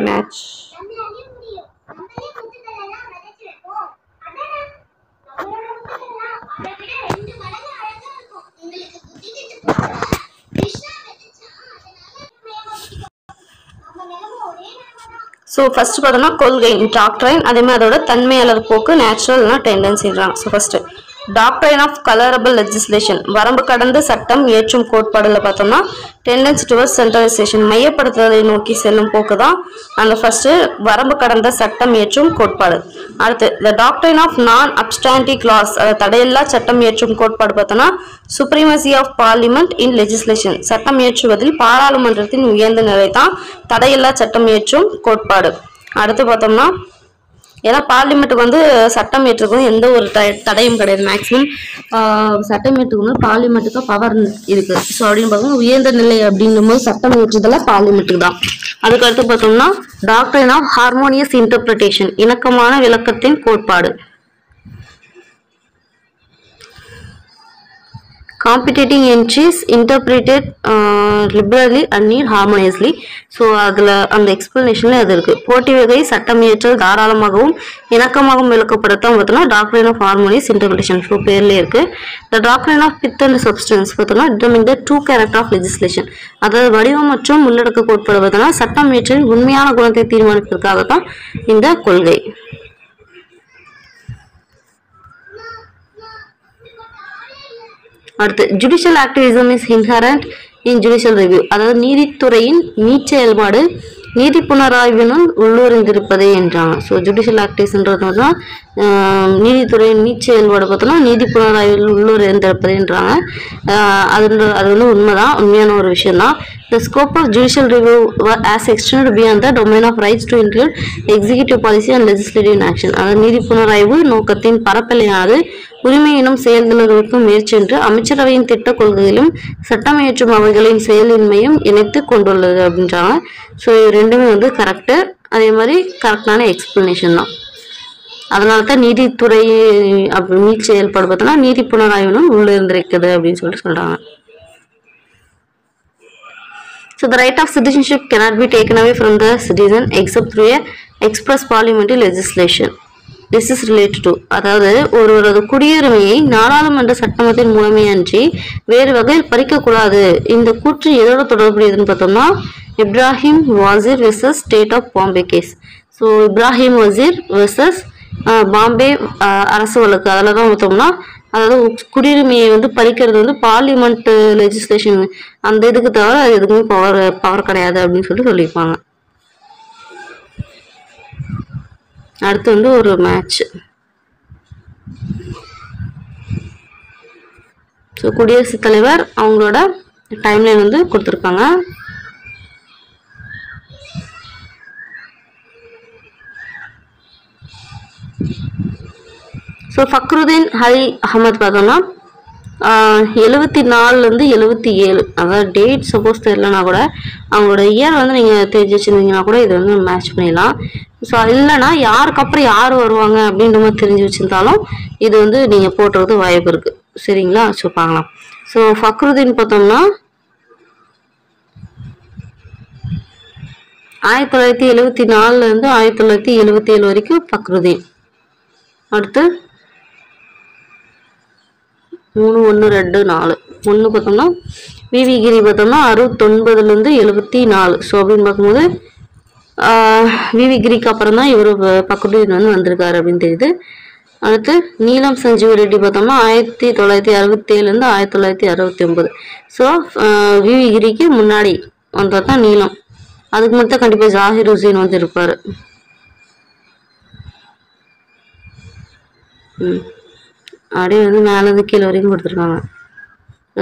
மேட்ச் ஸோ ஃபர்ஸ்ட் பார்த்தோம்னா கொள்கை டாக்ட்ரைன், அதே மாதிரி அதோட தன்மை அல்லது போக்கு நேச்சுரல்னா டெண்டன்சின்றாங்க. So first doctrine of colourable legislation வரம்பு கடந்த சட்டம் இயற்றும் கோட்பாடுல பார்த்தோம்னா டெண்டன்சி டுவர்ட்ஸ் சென்ட்ரலைசேஷன் மையப்படுத்துதலை நோக்கி செல்லும் போக்கு தான் அந்த ஃபர்ஸ்ட் வரம்பு கடந்த சட்டம் இயற்றும் கோட்பாடு. அடுத்து த டாக்ட்ரைன் ஆஃப் நான் அப்ஸ்டாண்டி கிளாஸ் தடையில்லா சட்டம் இயற்றும் கோட்பாடு பார்த்தோம்னா supremacy of parliament in legislation சட்டம் இயற்றுவதில் பாராளுமன்றத்தின் உயர்ந்த நிலை தான் தடையில்லா சட்டம் இயற்றும் கோட்பாடு. அடுத்து பார்த்தோம்னா ஏன்னா பார்லிமெண்ட்டுக்கு வந்து சட்டம் ஏற்றுக்கும் எந்த ஒரு தடையும் கிடையாது. மேக்ஸிமம் சட்டம் ஏற்றுக்கணும் பார்லிமெண்ட்டுக்கு பவர் இருக்கு. ஸோ அப்படின்னு பார்த்தோம்னா உயர்ந்த நிலை அப்படின்னும் போது சட்டம் ஏற்றுதல பார்லிமெண்ட்டுக்கு தான். அதுக்கடுத்து பார்த்தோம்னா டாக்ட்ரைன் ஆஃப் ஹார்மோனியஸ் இன்டர்பிரிட்டேஷன் இணக்கமான விளக்கத்தின் கோட்பாடு. Competiting entries interpreted liberally and need harmoniously. So அதில் அந்த எக்ஸ்பிளனேஷன்ல அது இருக்கு. போட்டி வகை சட்டம் இயற்றல் தாராளமாகவும் இணக்கமாகவும் விளக்கப்படுத்தான் பார்த்தோம்னா doctrine of harmonious interpretation. So பேர்லேயே இருக்கு. The doctrine of pith and substance பார்த்தோம்னா determine the true character of legislation. அதாவது வடிவம் மற்றும் உள்ளடக்க கோட்பாடு பார்த்தோம்னா சட்டம் இயற்றின் உண்மையான குணத்தை தீர்மானிப்பதற்காக தான் இந்த கொள்கை. அடுத்து judicial activism is inherent in judicial review, அதாவது நீதித்துறையின் மீச்செயல்பாடு நீதி புனராய்வினுள் உள்ளுரைந்திருப்பதே என்றாங்க. ஸோ ஜுடிஷியல் ஆக்டிவிசம்ன்றது தான் நீதித்துறையின் மீச்செயல்பாடு பார்த்தோம்னா நீதி புனராய்வில் உள்ளுரைந்திருப்பதுன்றாங்க. அது வந்து உண்மைதான், உண்மையான ஒரு விஷயம் தான். The scope of judicial review as extended beyond the domain of rights to include executive policy and legislative action. அதாவது நீதி புனராய்வு நோக்கத்தின் பரப்பலையானது உரிமை எனும் செயல்களுக்கும் மேற்சென்று அமைச்சரவையின் திட்ட கொள்கையிலும் சட்டம் இயற்றும் அவைகளின் செயலின்மையும் இணைத்து கொண்டுள்ளது அப்படின்றாங்க. ஸோ இது ரெண்டுமே வந்து கரெக்டு, அதே மாதிரி கரெக்டான எக்ஸ்பிளனேஷன் தான். அதனால தான் நீதித்துறை அப்படி மீட் செயல்பாடு பார்த்தோம்னா நீதி புனராய்வினும் உள்ள இருந்திருக்குது அப்படின்னு சொல்றாங்க. So the right of citizenship cannot be taken away from the citizen except through a express parliamentary legislation. This is related to, அதாவது ஒருவரது குடியுரிமையை நாடாளுமன்ற சட்டமத்தின் மூலமே அன்றி வேறு வகையில் பறிக்கக்கூடாது. இந்த கூற்று எதோட தொடர்புடையதுன்னு பார்த்தோம்னா Ibrahim Wazir versus state of Bombay case. So Ibrahim Wazir versus Bombay அரசு வழக்கு, அதில் தான் பார்த்தோம்னா அதாவது குடியுரிமையை வந்து பறிக்கிறது வந்து பார்லிமெண்ட் லெஜிஸ்லேஷன் அந்த இதுக்கு தவிர அது எதுக்குமே பவர் கிடையாது அப்படின்னு சொல்லியிருப்பாங்க. அடுத்து வந்து ஒரு மேட்ச். ஸோ குடியரசுத் தலைவர் அவங்களோட டைம்லைன் வந்து கொடுத்துருக்காங்க. ஸோ ஃபக்ருதீன் அலி அஹமத் பார்த்தோம்னா 74 77, அதாவது டேட் சப்போஸ் தெரியலனா கூட அவங்களோட இயர் வந்து நீங்கள் தெரிஞ்சு வச்சுருந்தீங்கன்னா கூட இது வந்து மேட்ச் பண்ணிடலாம். ஸோ இல்லைனா யாருக்கு அப்புறம் யார் வருவாங்க அப்படின்ற மாதிரி தெரிஞ்சு வச்சுருந்தாலும் இது வந்து நீங்கள் போட்டுறது வாய்ப்பு இருக்குது. சரிங்களா? ஸோ பார்க்கலாம். ஸோ ஃபக்ருதீன் பார்த்தோம்னா 1974 1977 வரைக்கும் ஃபக்ருதீன். அடுத்து 3 1 2 4 பார்த்தோம்னா விவி கிரி பார்த்தோம்னா 69 74. ஸோ அப்படின்னு பார்க்கும்போது விவி கிரிக்கு அப்புறம் தான் இவர் ஃபக்ருதீன் வந்து வந்திருக்காரு அப்படின்னு தெரியுது. அடுத்து நீலம் சஞ்சீவ ரெட்டி பார்த்தோம்னா 1967 1969. ஸோ விவி கிரிக்கு முன்னாடி வந்தால் தான் நீலம், அதுக்கு மட்டும் கண்டிப்பாக ஜாகிர் ஹுசேன் வந்து இருப்பார். அப்படியே வந்து மேலேருந்து கீழே வரைக்கும் கொடுத்துருக்காங்க.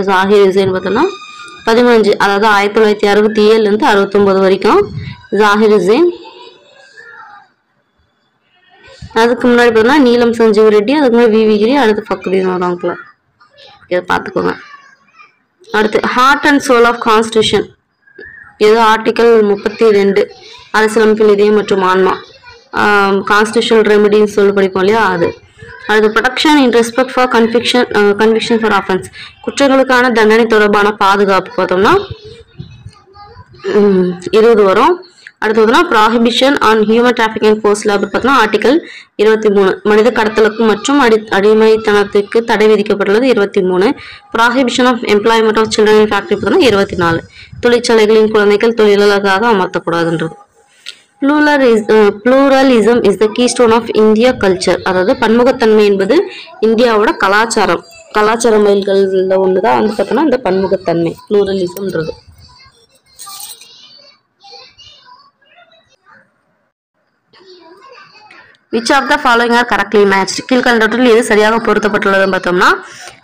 ஜாகிர் ஹுசேன் பார்த்தோம்னா 15, அதாவது 1967 69 வரைக்கும் ஜாகிர் ஹுசேன். அதுக்கு முன்னாடி பார்த்தோம்னா நீலம் சஞ்சீவ ரெட்டி, அதுக்கு முன்னாடி விவி கிரி, அடுத்து ஃபக்ருதீன் வருவாங்கள, இதை பார்த்துக்கோங்க. அடுத்து heart and soul of constitution, இது ஆர்டிக்கல் 32 அரசியலமைப்பின் இதயம் மற்றும் ஆன்மா, கான்ஸ்டியூஷனல் ரெமெடின்னு சொல்லி படிப்போம் இல்லையா அது. அடுத்து protection in respect for conviction for offence, குற்றங்களுக்கான தண்டனை தொடர்பான பாதுகாப்பு பார்த்தோம்னா 20 வரும். அடுத்து பார்த்தோம்னா prohibition on human traffic and force labour பார்த்தோம்னா ஆர்டிக்கல் 23, மனித கடத்தலுக்கு மற்றும் அடிமைத்தனத்துக்கு தடை விதிக்கப்பட்டுள்ளது 23. Prohibition of employment of children in factory பார்த்தோம்னா 24, தொழிற்சாலைகளின் குழந்தைகள் தொழிலாளர்களாக அமர்த்தக்கூடாதுன்றது. Pluralism is the keystone of India culture, அதாவது பன்முகத்தன்மை என்பது இந்தியாவோட கலாச்சார மைல்கள்ல ஒண்ணுதான் வந்து பார்த்தோம்னா இந்த பன்முகத்தன்மை ப்ளூரலிசம்ன்றது. Which of the following are correctly matched? கீழ்கண்டவற்றில் எது சரியாக பொருத்தப்பட்டுள்ளதுன்னு பார்த்தோம்னா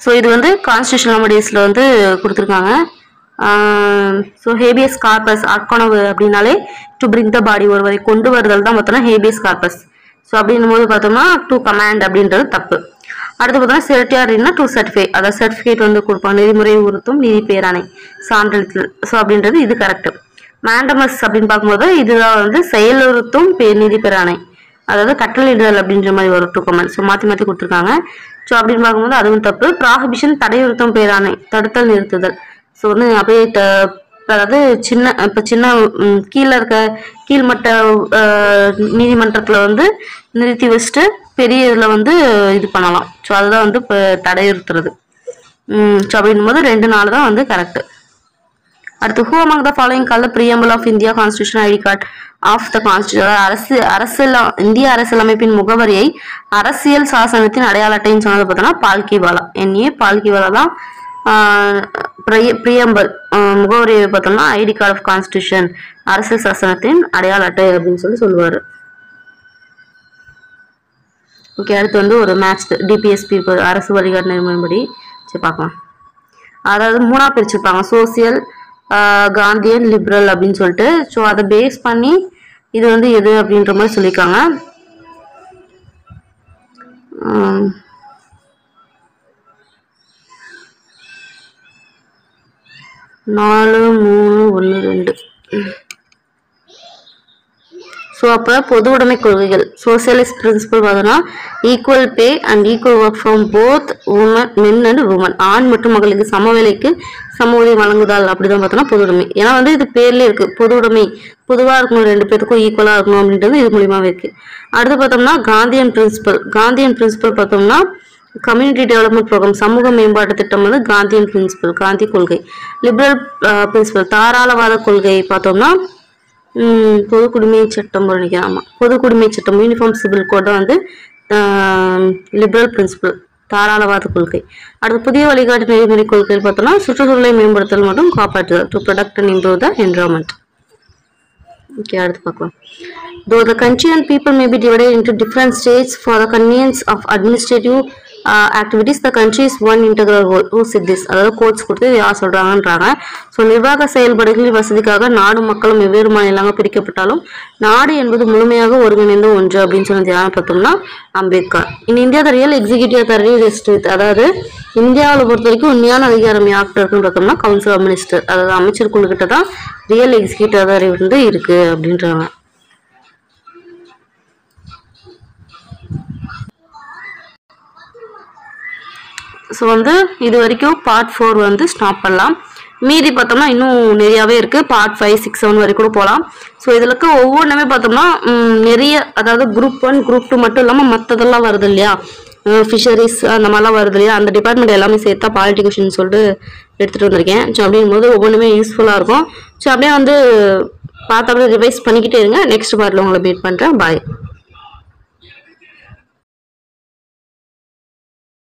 ஸோ இது வந்து கான்ஸ்டியூஷனல் ரெமெடிஸ்ல வந்து கொடுத்துருக்காங்க. ஸோ ஹேபியஸ் கார்பஸ் ஆட்கொணவு அப்படின்னாலே டு பிரிங் த பாடி, ஒருவரை கொண்டு வருதல் தான் பார்த்தோம்னா ஹேபியஸ் கார்பஸ். ஸோ அப்படின்னும் போது பார்த்தோம்னா டு கமாண்ட் அப்படின்றது தப்பு. அடுத்து பார்த்தோம்னா செர்டியாரின்னா டு சர்டிஃபை, அதாவது சர்டிஃபிகேட் வந்து கொடுப்பாங்க, நெறிமுறை உறுத்தும் நீதி பேராணை சான்றளித்தல். ஸோ அப்படின்றது இது கரெக்டு. மேண்டமஸ் அப்படின்னு பார்க்கும்போது இதுதான் வந்து செயலுறுத்தும் நீதி பேராணை, அதாவது கட்டளையிடுதல் அப்படின்ற மாதிரி வரும் டு கமாண்ட். ஸோ மாற்றி கொடுத்துருக்காங்க. ஸோ அப்படின்னு பார்க்கும்போது அதுவும் தப்பு. ப்ராஹிபிஷன் தடையுறுத்தும் பேராணை, தடுத்தல் நிறுத்துதல். ஸோ வந்து அப்படியே அதாவது சின்ன கீழே இருக்க கீழ்மட்ட நீதிமன்றத்தில் வந்து நிறுத்தி வச்சுட்டு பெரிய இதில் வந்து இது பண்ணலாம். ஸோ அதுதான் வந்து இப்போ தடையுறுத்துறது. ஸோ அப்படின்னும் போது 2 4 தான் வந்து கரெக்டு. அடுத்து who among the following call the preamble of India Constitution ID card of the Constitution, இந்திய அரசியலமைப்பின் முகவரியை அரசியல் சாசனத்தின் அடையாள அட்டைன்னு சொன்னது பார்த்தோம்னா பால்கிவாலா, NA பால்கிவாலா தான் பிரியம்பல் முகவரி பார்த்தோம்னா ஐடி கார்டு ஆஃப் கான்ஸ்டியூஷன் அரசியல் சாசனத்தின் அடையாள அட்டை அப்படின்னு சொல்லுவார். ஓகே, அடுத்து வந்து ஒரு மேட்ச் டிபிஎஸ்பி அரசு வழிகாட்டு நெறிமுறைப்படி சரி பார்க்கலாம். அதாவது 3ஆ பிரிச்சிருப்பாங்க, சோசியல், காந்தியன், லிபரல் அப்படின்னு சொல்லிட்டு. ஸோ அதை பேஸ் பண்ணி இது வந்து எது அப்படின்ற மாதிரி சொல்லியிருக்காங்க. 4, 3, 1, 2. ஸோ அப்போ பொது உடைமை கொள்கைகள் சோசியலிஸ்ட் பிரின்சிபல் பார்த்தோன்னா equal pay and equal work from both men and women, ஆண் மற்றும் மகளுக்கு சம வேலைக்கு சம ஊதியம் வழங்குதல் அப்படிதான் பார்த்தோன்னா பொது உடைமை. ஏன்னா வந்து இது பேர்லேயே இருக்கு, பொது உடைமை பொதுவாக இருக்கணும், 2 பேருக்கும் ஈக்குவலாக இருக்கணும் அப்படின்றது இது மூலியமாகவே இருக்கு. அடுத்து பார்த்தோம்னா காந்தியன் பிரின்சிபல் பார்த்தோம்னா கம்யூனிட்டி டெவலப்மெண்ட் ப்ரோக்ராம் சமூக மேம்பாட்டு திட்டம் வந்து காந்தியன் பிரின்சிபல் காந்தி கொள்கை. லிபரல் பிரின்சிபல் தாராளவாத கொள்கை பார்த்தோம்னா பொது குடிமை சட்டம் நினைக்கிறேன். ஆமாம், பொது குடிமை சட்டம் யூனிஃபார்ம் சிவில் கோட் தான் வந்து லிபரல் பிரின்சிபல் தாராளவாத கொள்கை. அடுத்து புதிய வழிகாட்டு நெறிமுறை கொள்கைகள் பார்த்தோம்னா சுற்றுச்சூழலை மேம்படுத்தல் மற்றும் காப்பாற்றுதல் to protect and improve the environment. Okay, அடுத்து பார்க்கலாம். Though the country and people may be divided into different states for the convenience of administrative activities, the country is one integral whole. Who said this? அதாவது quotes கொடுத்து யார் சொல்றாங்கன்றாங்க. So நிர்வாக செயல்பாடுகளின் வசதிக்காக நாடும் மக்களும் வெவ்வேறு மாநிலங்களாக பிரிக்கப்பட்டாலும் நாடு என்பது முழுமையாக ஒருங்கிணைந்த ஒன்று அப்படின்னு சொன்னது யாரும் பார்த்தோம்னா Ambedkar. In India the real executive authority rest with, அதாவது இந்தியாவில் பொறுத்த வரைக்கும் உண்மையான அதிகாரம் யார்கிட்ட இருக்குன்னு பார்த்தோம்னா கவுன்சில் ஆஃப் மினிஸ்டர், அதாவது அமைச்சர் குழு கிட்ட தான் ரியல் எக்ஸிக்யூட்டிவ் அத்தாரிட்டி வந்து இருக்கு அப்படின்றாங்க. ஸோ வந்து இது வரைக்கும் பார்ட் 4 வந்து ஸ்டாப் பண்ணலாம். மீதி பார்த்தோம்னா இன்னும் நிறையாவே இருக்குது, பார்ட் 5, 6, 7 வரைக்கும் கூட போகலாம். ஸோ இதில் இருக்க ஒவ்வொன்றுமே பார்த்தோம்னா நிறைய, அதாவது குரூப் 1 குரூப் 2 மட்டும் இல்லாமல் மற்றதெல்லாம் வருது இல்லையா, ஃபிஷரிஸ் அந்த மாதிரிலாம் வருது இல்லையா, அந்த டிபார்ட்மெண்ட் எல்லாமே சேர்த்தா பாலிட்டி கொஷின் சொல்லிட்டு எடுத்துகிட்டு வந்திருக்கேன். ஸோ அப்படிங்கும்போது ஒவ்வொன்றுமே யூஸ்ஃபுல்லாக இருக்கும். ஸோ அப்படியே வந்து பார்த்தாலே ரிவைஸ் பண்ணிக்கிட்டே இருங்க. நெக்ஸ்ட் பார்ட்டில் உங்களை மீட் பண்ணுறேன். பாய்.